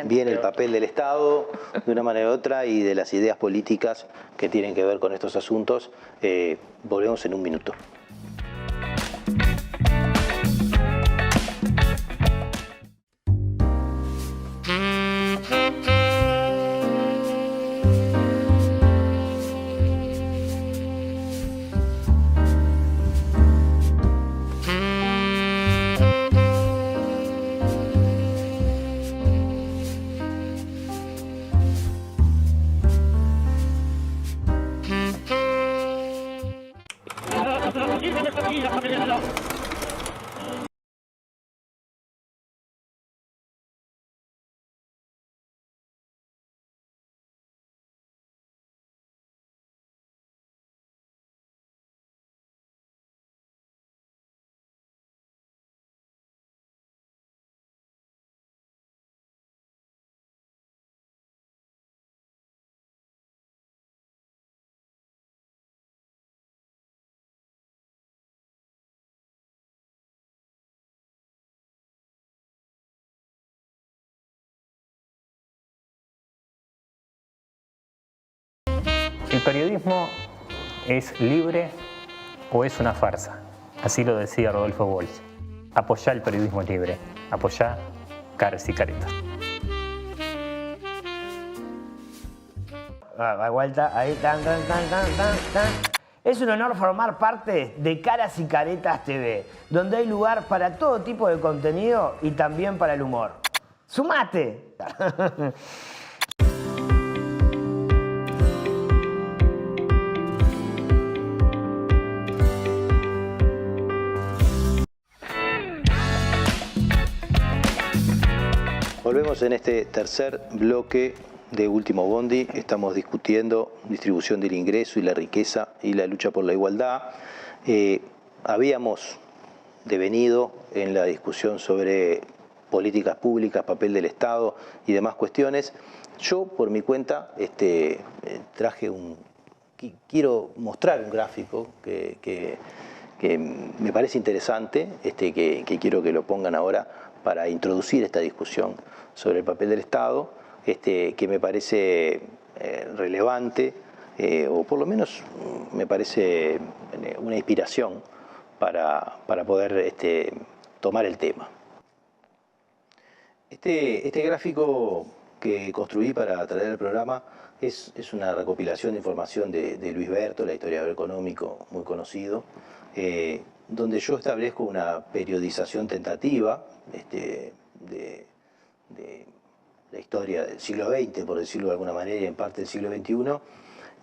viene el papel del Estado de una manera u otra y de las ideas políticas que tienen que ver con estos asuntos. Volvemos en un minuto. ¿El periodismo es libre o es una farsa? Así lo decía Rodolfo Walsh. Apoyá el periodismo libre. Apoyá Caras y Caretas. Da vuelta, ahí, tan. Es un honor formar parte de Caras y Caretas TV, donde hay lugar para todo tipo de contenido y también para el humor. ¡Sumate! Volvemos en este tercer bloque de Último Bondi. Estamos discutiendo distribución del ingreso y la riqueza y la lucha por la igualdad. Habíamos devenido en la discusión sobre políticas públicas, papel del Estado y demás cuestiones. Yo, por mi cuenta, quiero mostrar un gráfico que me parece interesante, que quiero que lo pongan ahora para introducir esta discusión sobre el papel del Estado, que me parece relevante, o por lo menos me parece una inspiración para poder tomar el tema. Este gráfico que construí para traer el programa es una recopilación de información de Luis Berto, historiador económico muy conocido, donde yo establezco una periodización tentativa de la historia del siglo XX, por decirlo de alguna manera, y en parte del siglo XXI,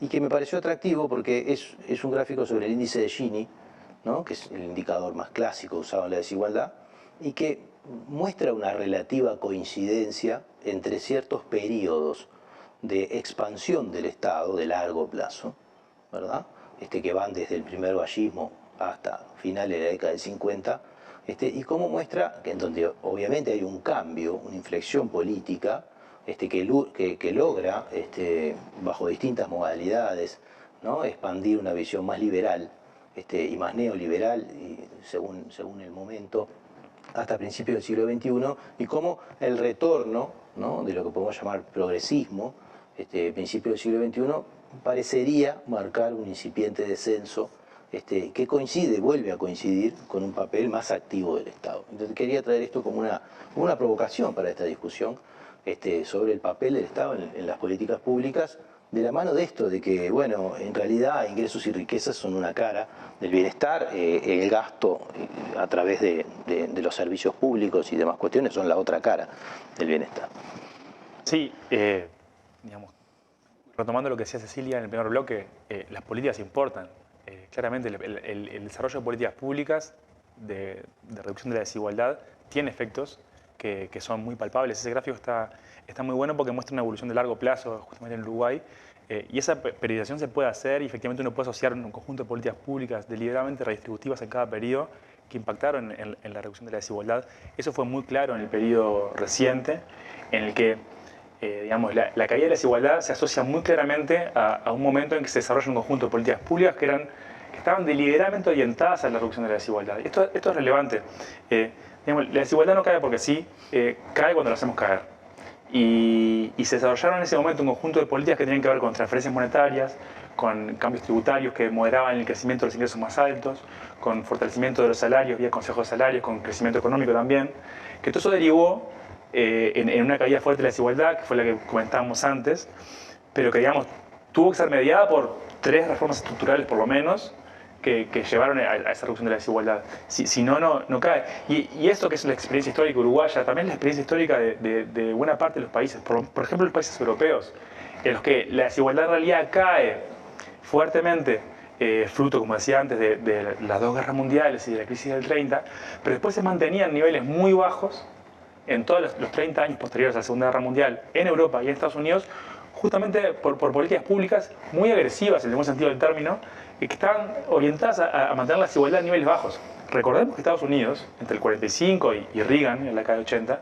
y que me pareció atractivo porque es un gráfico sobre el índice de Gini, ¿no?, que es el indicador más clásico usado en la desigualdad, y que muestra una relativa coincidencia entre ciertos periodos de expansión del Estado de largo plazo, ¿verdad?, que van desde el primer vallismo hasta finales de la década del 50, y cómo muestra que en donde obviamente hay un cambio, una inflexión política que logra, bajo distintas modalidades, ¿no?, expandir una visión más liberal y más neoliberal, y según el momento, hasta principios del siglo XXI, y cómo el retorno, ¿no?, de lo que podemos llamar progresismo, principios del siglo XXI, parecería marcar un incipiente descenso que vuelve a coincidir con un papel más activo del Estado. Entonces quería traer esto como una provocación para esta discusión sobre el papel del Estado en las políticas públicas, de la mano de esto, de que, bueno, en realidad ingresos y riquezas son una cara del bienestar, el gasto a través de los servicios públicos y demás cuestiones son la otra cara del bienestar. Sí, digamos, retomando lo que decía Cecilia en el primer bloque, las políticas importan. Claramente el desarrollo de políticas públicas de reducción de la desigualdad tiene efectos que son muy palpables. Ese gráfico está muy bueno porque muestra una evolución de largo plazo, justamente en Uruguay, y esa periodización se puede hacer y efectivamente uno puede asociar un conjunto de políticas públicas deliberadamente redistributivas en cada periodo que impactaron en la reducción de la desigualdad. Eso fue muy claro en el periodo reciente, en el que digamos, la caída de la desigualdad se asocia muy claramente a un momento en que se desarrolla un conjunto de políticas públicas que estaban deliberadamente orientadas a la reducción de la desigualdad. Esto es relevante. Digamos, la desigualdad no cae porque sí, cae cuando la hacemos caer. Y se desarrollaron en ese momento un conjunto de políticas que tenían que ver con transferencias monetarias, con cambios tributarios que moderaban el crecimiento de los ingresos más altos, con fortalecimiento de los salarios vía consejos de salarios, con crecimiento económico también, que todo eso derivó en una caída fuerte de la desigualdad, que fue la que comentábamos antes, pero que, digamos, tuvo que ser mediada por 3 reformas estructurales por lo menos, que llevaron a esa reducción de la desigualdad. Si no, no cae. Y esto que es la experiencia histórica uruguaya, también la experiencia histórica de buena parte de los países, por ejemplo los países europeos, en los que la desigualdad en realidad cae fuertemente, fruto, como decía antes, de las 2 guerras mundiales y de la crisis del 30, pero después se mantenían niveles muy bajos en todos los 30 años posteriores a la Segunda Guerra Mundial, en Europa y en Estados Unidos, justamente por políticas públicas muy agresivas, en el buen sentido del término, que estaban orientadas a mantener la desigualdad a niveles bajos. Recordemos que Estados Unidos, entre el 45 y Reagan, en la década de 80,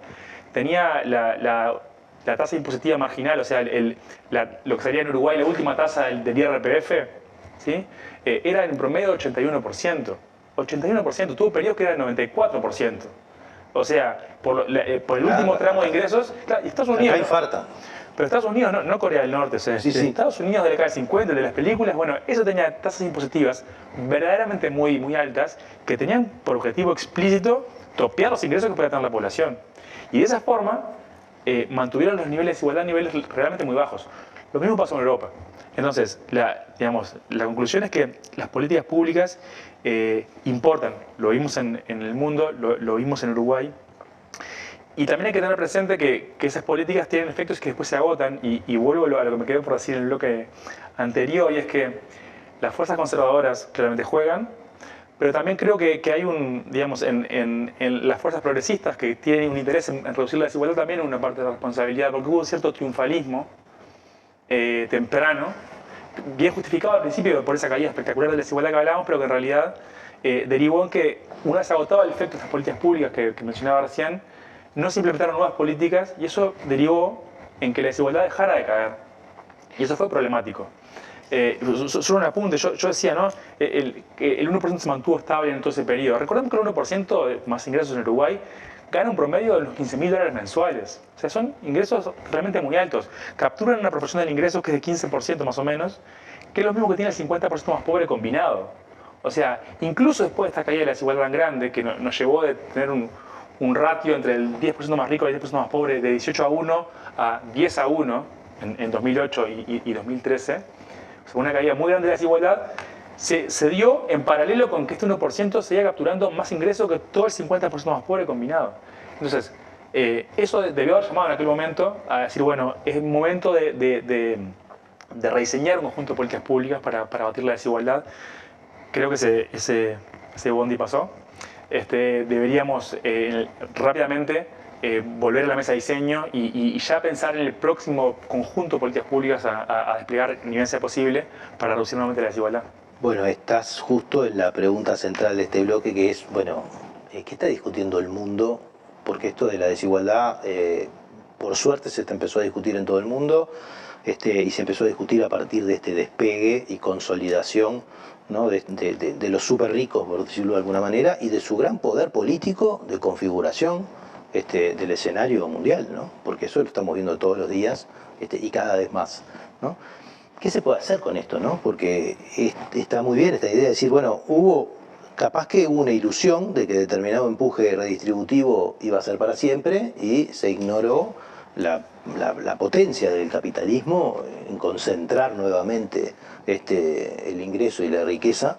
tenía la tasa impositiva marginal, o sea, lo que sería en Uruguay la última tasa del IRPF, ¿sí?, era en promedio 81%. 81%, tuvo periodos que eran 94%. O sea, por el último tramo de ingresos, claro, y Estados Unidos... Acá infarta. Pero Estados Unidos, no Corea del Norte, o sea, sí. Estados Unidos de la década del 50, de las películas, bueno, eso tenía tasas impositivas verdaderamente muy, muy altas, que tenían por objetivo explícito topear los ingresos que podía tener la población. Y de esa forma mantuvieron los niveles de desigualdad a niveles realmente muy bajos. Lo mismo pasó en Europa. Entonces, la conclusión es que las políticas públicas importan. Lo vimos en el mundo, lo vimos en Uruguay. Y también hay que tener presente que esas políticas tienen efectos que después se agotan. Y vuelvo a lo que me quedé por decir en el bloque anterior, y es que las fuerzas conservadoras claramente juegan, pero también creo que hay en las fuerzas progresistas que tienen un interés en reducir la desigualdad, también una parte de la responsabilidad, porque hubo un cierto triunfalismo temprano, bien justificado al principio por esa caída espectacular de la desigualdad que hablábamos, pero que en realidad derivó en que una vez agotado el efecto de estas políticas públicas que mencionaba recién, no se implementaron nuevas políticas y eso derivó en que la desigualdad dejara de caer. Y eso fue problemático. Solo un apunte, yo decía, ¿no? El 1% se mantuvo estable en todo ese periodo. Recordemos que el 1% de más ingresos en Uruguay gana un promedio de los $15.000 mensuales. O sea, son ingresos realmente muy altos. Capturan una proporción del ingreso que es de 15% más o menos, que es lo mismo que tiene el 50% más pobre combinado. O sea, incluso después de esta caída de la desigualdad tan grande, que nos llevó de tener un ratio entre el 10% más rico y el 10% más pobre de 18-1 a 10-1 en 2008 y 2013, una caída muy grande de la desigualdad, se dio en paralelo con que este 1% seguía capturando más ingresos que todo el 50% más pobre combinado. Entonces, eso debió haber llamado en aquel momento a decir, bueno, es momento de rediseñar un conjunto de políticas públicas para batir la desigualdad. Creo que ese bondi pasó. Deberíamos rápidamente volver a la mesa de diseño y ya pensar en el próximo conjunto de políticas públicas a desplegar ni bien sea posible para reducir nuevamente la desigualdad. Bueno, estás justo en la pregunta central de este bloque, que es, bueno, ¿qué está discutiendo el mundo? Porque esto de la desigualdad, por suerte, se empezó a discutir en todo el mundo y se empezó a discutir a partir de este despegue y consolidación, ¿no? de los súper ricos, por decirlo de alguna manera, y de su gran poder político de configuración del escenario mundial, ¿no? Porque eso lo estamos viendo todos los días y cada vez más, ¿no? ¿Qué se puede hacer con esto, no? Porque está muy bien esta idea de decir, bueno, capaz que hubo una ilusión de que determinado empuje redistributivo iba a ser para siempre y se ignoró la potencia del capitalismo en concentrar nuevamente el ingreso y la riqueza,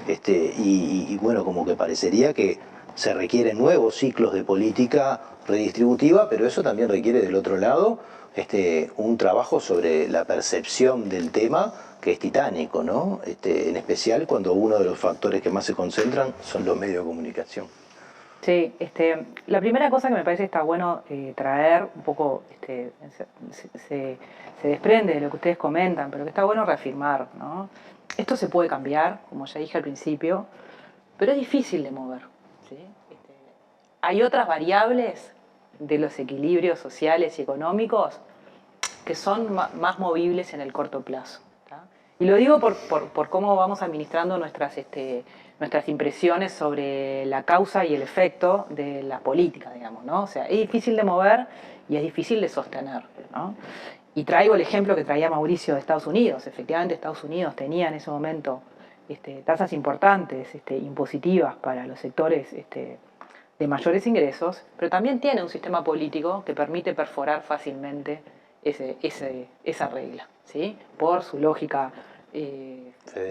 y bueno, como que parecería que se requieren nuevos ciclos de política redistributiva, pero eso también requiere del otro lado un trabajo sobre la percepción del tema, que es titánico, ¿no? En especial cuando uno de los factores que más se concentran son los medios de comunicación. Sí, la primera cosa que me parece que está bueno traer, un poco se desprende de lo que ustedes comentan, pero que está bueno reafirmar, ¿no? Esto se puede cambiar, como ya dije al principio, pero es difícil de mover, ¿sí? Hay otras variables de los equilibrios sociales y económicos que son más movibles en el corto plazo, ¿tá? Y lo digo por cómo vamos administrando nuestras impresiones sobre la causa y el efecto de la política, digamos, ¿no? O sea, es difícil de mover y es difícil de sostener, ¿no? Y traigo el ejemplo que traía Mauricio de Estados Unidos. Efectivamente, Estados Unidos tenía en ese momento tasas importantes impositivas para los sectores de mayores ingresos, pero también tiene un sistema político que permite perforar fácilmente esa regla, ¿sí? Por su lógica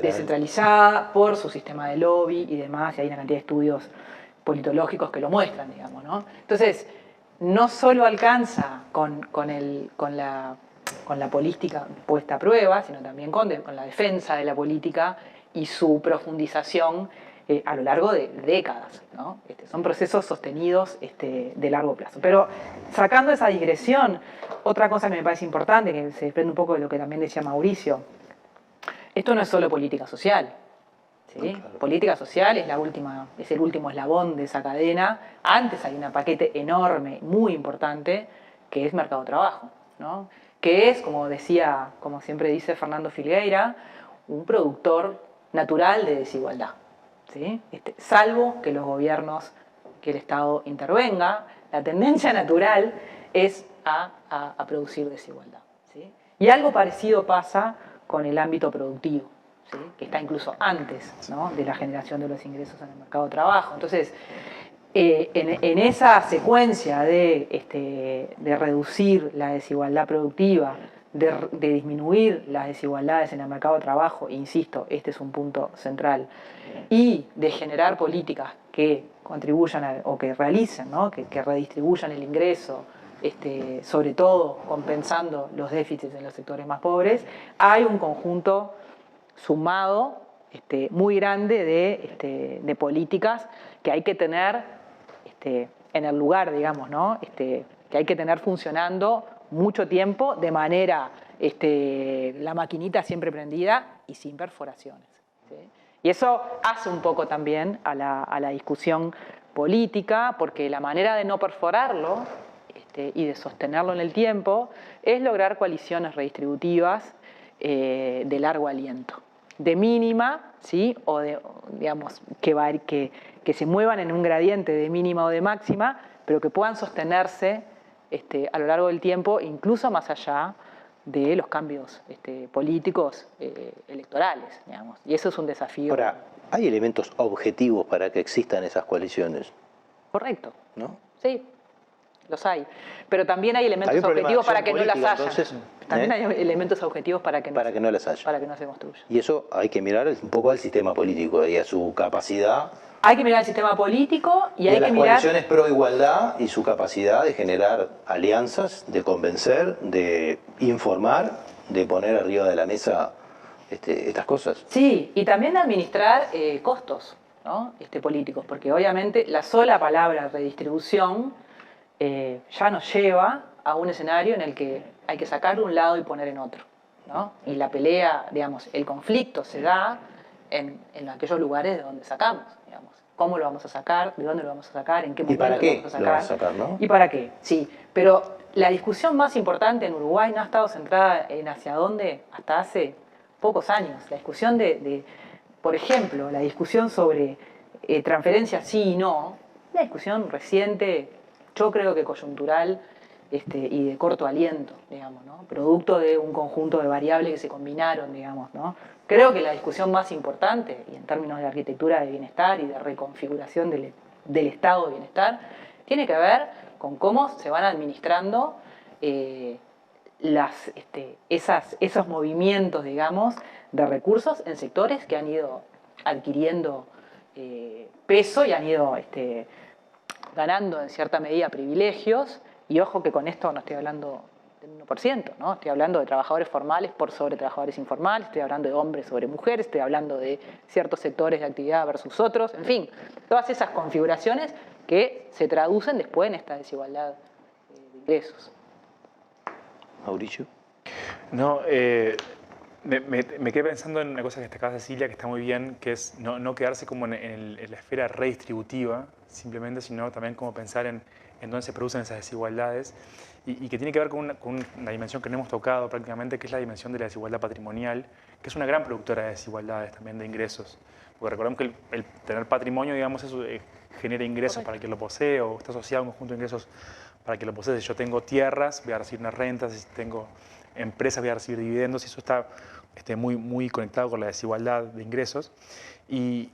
descentralizada, por su sistema de lobby y demás, y hay una cantidad de estudios politológicos que lo muestran, digamos, ¿no? Entonces, no solo alcanza con la política puesta a prueba, sino también con la defensa de la política y su profundización a lo largo de décadas, ¿no? Son procesos sostenidos de largo plazo. Pero sacando esa digresión, otra cosa que me parece importante, que se desprende un poco de lo que también decía Mauricio, esto no es solo política social, ¿sí? Claro. Política social es el último eslabón de esa cadena. Antes hay un paquete enorme, muy importante, que es mercado de trabajo, ¿no? Que es, como siempre dice Fernando Filgueira, un productor natural de desigualdad, ¿sí? Salvo que los gobiernos, que el Estado intervenga, la tendencia natural es a producir desigualdad, ¿sí? Y algo parecido pasa con el ámbito productivo, ¿sí? Que está incluso antes, ¿no? De la generación de los ingresos en el mercado de trabajo. Entonces, en esa secuencia de reducir la desigualdad productiva, de disminuir las desigualdades en el mercado de trabajo, insisto, este es un punto central, y de generar políticas que contribuyan o que realicen, ¿no? que redistribuyan el ingreso, sobre todo compensando los déficits en los sectores más pobres, hay un conjunto sumado muy grande de políticas que hay que tener en el lugar, digamos, ¿no? Que hay que tener funcionando mucho tiempo de manera, la maquinita siempre prendida y sin perforaciones, ¿sí? Y eso hace un poco también a la discusión política, porque la manera de no perforarlo y de sostenerlo en el tiempo es lograr coaliciones redistributivas de largo aliento, de mínima, ¿sí? O digamos, que se muevan en un gradiente de mínima o de máxima, pero que puedan sostenerse a lo largo del tiempo, incluso más allá de los cambios políticos electorales, digamos. Y eso es un desafío. Ahora, ¿hay elementos objetivos para que existan esas coaliciones? Correcto. ¿No? Sí, los hay. Pero también hay elementos objetivos para que no las haya. Entonces, también hay elementos objetivos para que no las haya. Para que no se construya. Y eso hay que mirar un poco al sistema político y a su capacidad. Hay que mirar el sistema político y hay que mirar... las coaliciones pro igualdad y su capacidad de generar alianzas, de convencer, de informar, de poner arriba de la mesa estas cosas. Sí, y también de administrar costos, ¿no? Políticos, porque obviamente la sola palabra redistribución ya nos lleva a un escenario en el que hay que sacar de un lado y poner en otro, ¿no? Y la pelea, digamos, el conflicto se da en aquellos lugares de donde sacamos, digamos. ¿Cómo lo vamos a sacar? ¿De dónde lo vamos a sacar? ¿En qué momento lo vamos a sacar? ¿Lo vamos a sacar, no? ¿Y para qué? Sí, pero la discusión más importante en Uruguay no ha estado centrada en hacia dónde hasta hace pocos años. La discusión por ejemplo, la discusión sobre transferencias sí y no, una discusión reciente, yo creo que coyuntural y de corto aliento, digamos, ¿no? Producto de un conjunto de variables que se combinaron, digamos, ¿no? Creo que la discusión más importante, y en términos de arquitectura de bienestar y de reconfiguración del estado de bienestar, tiene que ver con cómo se van administrando esos movimientos, digamos, de recursos en sectores que han ido adquiriendo peso y han ido ganando en cierta medida privilegios. Y ojo que con esto no estoy hablando del 1%, ¿no? Estoy hablando de trabajadores formales por sobre trabajadores informales, estoy hablando de hombres sobre mujeres, estoy hablando de ciertos sectores de actividad versus otros, en fin, todas esas configuraciones que se traducen después en esta desigualdad de ingresos. Mauricio. No, me quedé pensando en una cosa que destacaba Cecilia, que está muy bien, que es no quedarse como en la esfera redistributiva, simplemente, sino también como pensar en dónde se producen esas desigualdades y que tiene que ver con una dimensión que no hemos tocado prácticamente, que es la dimensión de la desigualdad patrimonial, que es una gran productora de desigualdades también de ingresos. Porque recordemos que el tener patrimonio, digamos, eso genera ingresos para quien lo posee o está asociado a un conjunto de ingresos para quien lo posee. Si yo tengo tierras, voy a recibir unas rentas, si tengo empresas, voy a recibir dividendos, y eso está muy, muy conectado con la desigualdad de ingresos. Y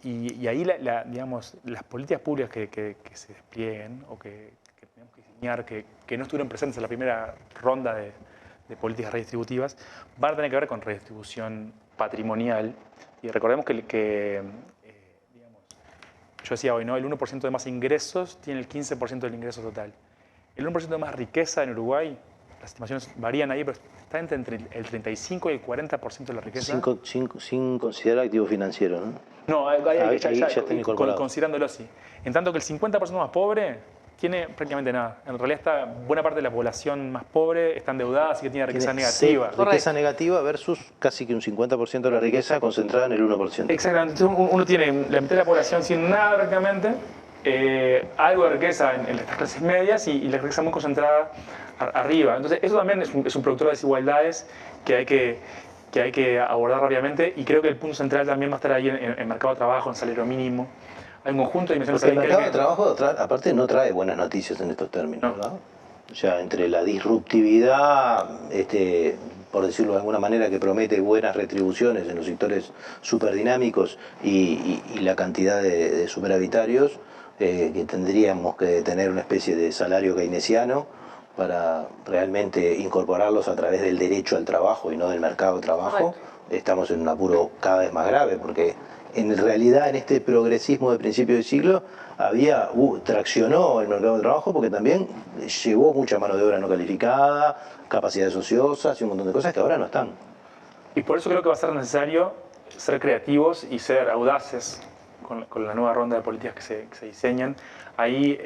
ahí, digamos, las políticas públicas que se desplieguen o que tenemos que diseñar, que no estuvieron presentes en la primera ronda de políticas redistributivas, van a tener que ver con redistribución patrimonial. Y recordemos que digamos, yo decía hoy, ¿no? El 1% de más ingresos tiene el 15% del ingreso total. El 1% de más riqueza en Uruguay, las estimaciones varían ahí, pero está entre el 35 y el 40% de la riqueza. Sin considerar activo financiero, ¿no? No, ahí ya está incorporado. Considerándolo así. En tanto que el 50% más pobre tiene prácticamente nada. En realidad buena parte de la población más pobre está endeudada, así que tiene riqueza negativa. Riqueza negativa versus casi que un 50% de la riqueza concentrada en el 1%. Exactamente. Entonces uno tiene la mitad de la población sin nada prácticamente, algo de riqueza en las clases medias y la riqueza muy concentrada arriba. Entonces eso también es un productor de desigualdades que hay que abordar rápidamente, y creo que el punto central también va a estar ahí en el mercado de trabajo, en salario mínimo. Hay un conjunto de dimensiones. Porque el mercado de trabajo, aparte, no trae buenas noticias en estos términos, no. ¿verdad? O sea, entre la disruptividad, por decirlo de alguna manera, que promete buenas retribuciones en los sectores superdinámicos y la cantidad de superavitarios, que tendríamos que tener una especie de salario keynesiano para realmente incorporarlos a través del derecho al trabajo y no del mercado de trabajo, estamos en un apuro cada vez más grave, porque en realidad en este progresismo de principio de siglo traccionó el mercado de trabajo porque también llevó mucha mano de obra no calificada, capacidades ociosas y un montón de cosas que ahora no están. Y por eso creo que va a ser necesario ser creativos y ser audaces con la nueva ronda de políticas que se diseñan. Ahí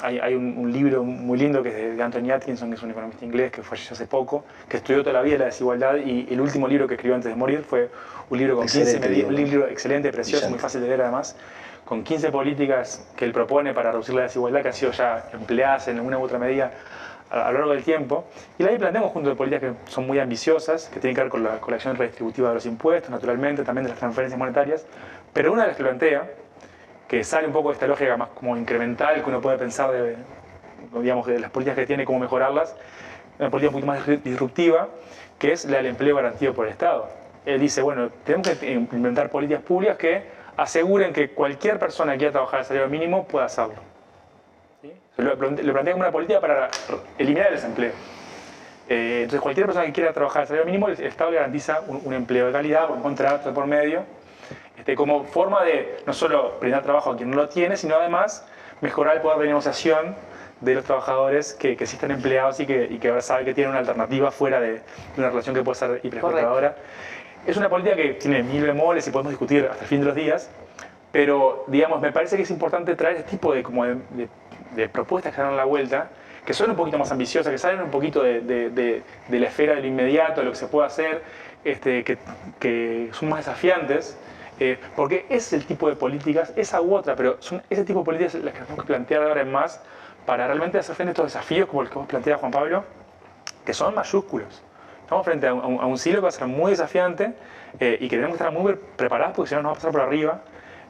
hay un libro muy lindo que es de Anthony Atkinson, que es un economista inglés que falleció hace poco, que estudió toda la vida la desigualdad, y el último libro que escribió antes de morir fue un libro con 15 medidas, un libro excelente, precioso, muy fácil de leer además, con 15 políticas que él propone para reducir la desigualdad, que han sido ya empleadas en una u otra medida a lo largo del tiempo. Y ahí planteamos junto de políticas que son muy ambiciosas, que tienen que ver con la acción redistributiva de los impuestos, naturalmente, también de las transferencias monetarias, pero una de las que plantea, que sale un poco de esta lógica más como incremental que uno puede pensar de las políticas que tiene, cómo mejorarlas, una política un poquito más disruptiva, que es la del empleo garantido por el Estado. Él dice, bueno, tenemos que implementar políticas públicas que aseguren que cualquier persona que quiera trabajar al salario mínimo pueda hacerlo. ¿Sí? Lo plantea como una política para eliminar el desempleo. Entonces, cualquier persona que quiera trabajar al salario mínimo, el Estado le garantiza un empleo de calidad, un contrato por medio, como forma de no solo brindar trabajo a quien no lo tiene, sino además mejorar el poder de negociación de los trabajadores que sí están empleados y que ahora saben que tienen una alternativa fuera de una relación que puede ser hiperexplotadora. Es una política que tiene mil bemoles y podemos discutir hasta el fin de los días, pero digamos, me parece que es importante traer este tipo de propuestas que dan la vuelta, que son un poquito más ambiciosas, que salen un poquito de la esfera de lo inmediato, de lo que se puede hacer, que son más desafiantes. Porque es el tipo de políticas, esa u otra, pero son ese tipo de políticas las que tenemos que plantear ahora en más para realmente hacer frente a estos desafíos como el que vos planteas, Juan Pablo, que son mayúsculos. Estamos frente a un siglo que va a ser muy desafiante y que tenemos que estar muy preparados porque si no nos va a pasar por arriba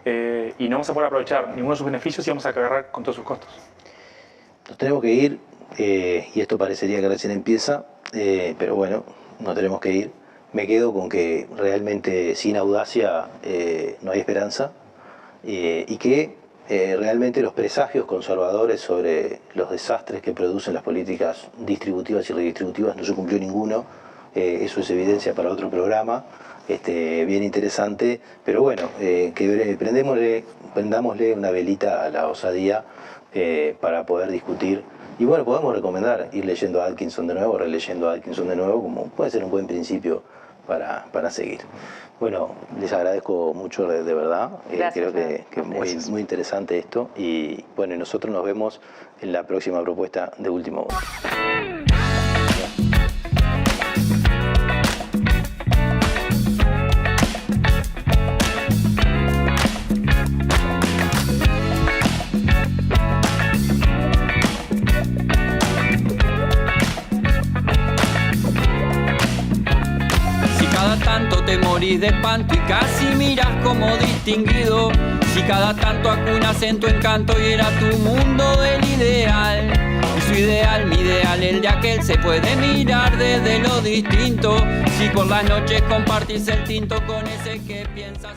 y no vamos a poder aprovechar ninguno de sus beneficios y vamos a agarrar con todos sus costos. Nos tenemos que ir, y esto parecería que recién empieza, pero bueno, nos tenemos que ir. Me quedo con que realmente sin audacia no hay esperanza y que realmente los presagios conservadores sobre los desastres que producen las políticas distributivas y redistributivas no se cumplió ninguno. Eso es evidencia para otro programa, bien interesante, pero bueno, que prendámosle una velita a la osadía para poder discutir. Y bueno, podemos recomendar ir leyendo a Atkinson de nuevo, releyendo a Atkinson de nuevo, como puede ser un buen principio para seguir. Bueno, les agradezco mucho de verdad. Creo que es muy interesante esto. Y bueno, nosotros nos vemos en la próxima propuesta de Último Bondi. Te morís de espanto y casi miras como distinguido. Si cada tanto acunas en tu encanto y era tu mundo del ideal. Y su ideal, mi ideal, el de aquel se puede mirar desde lo distinto. Si por las noches compartís el tinto con ese que piensas.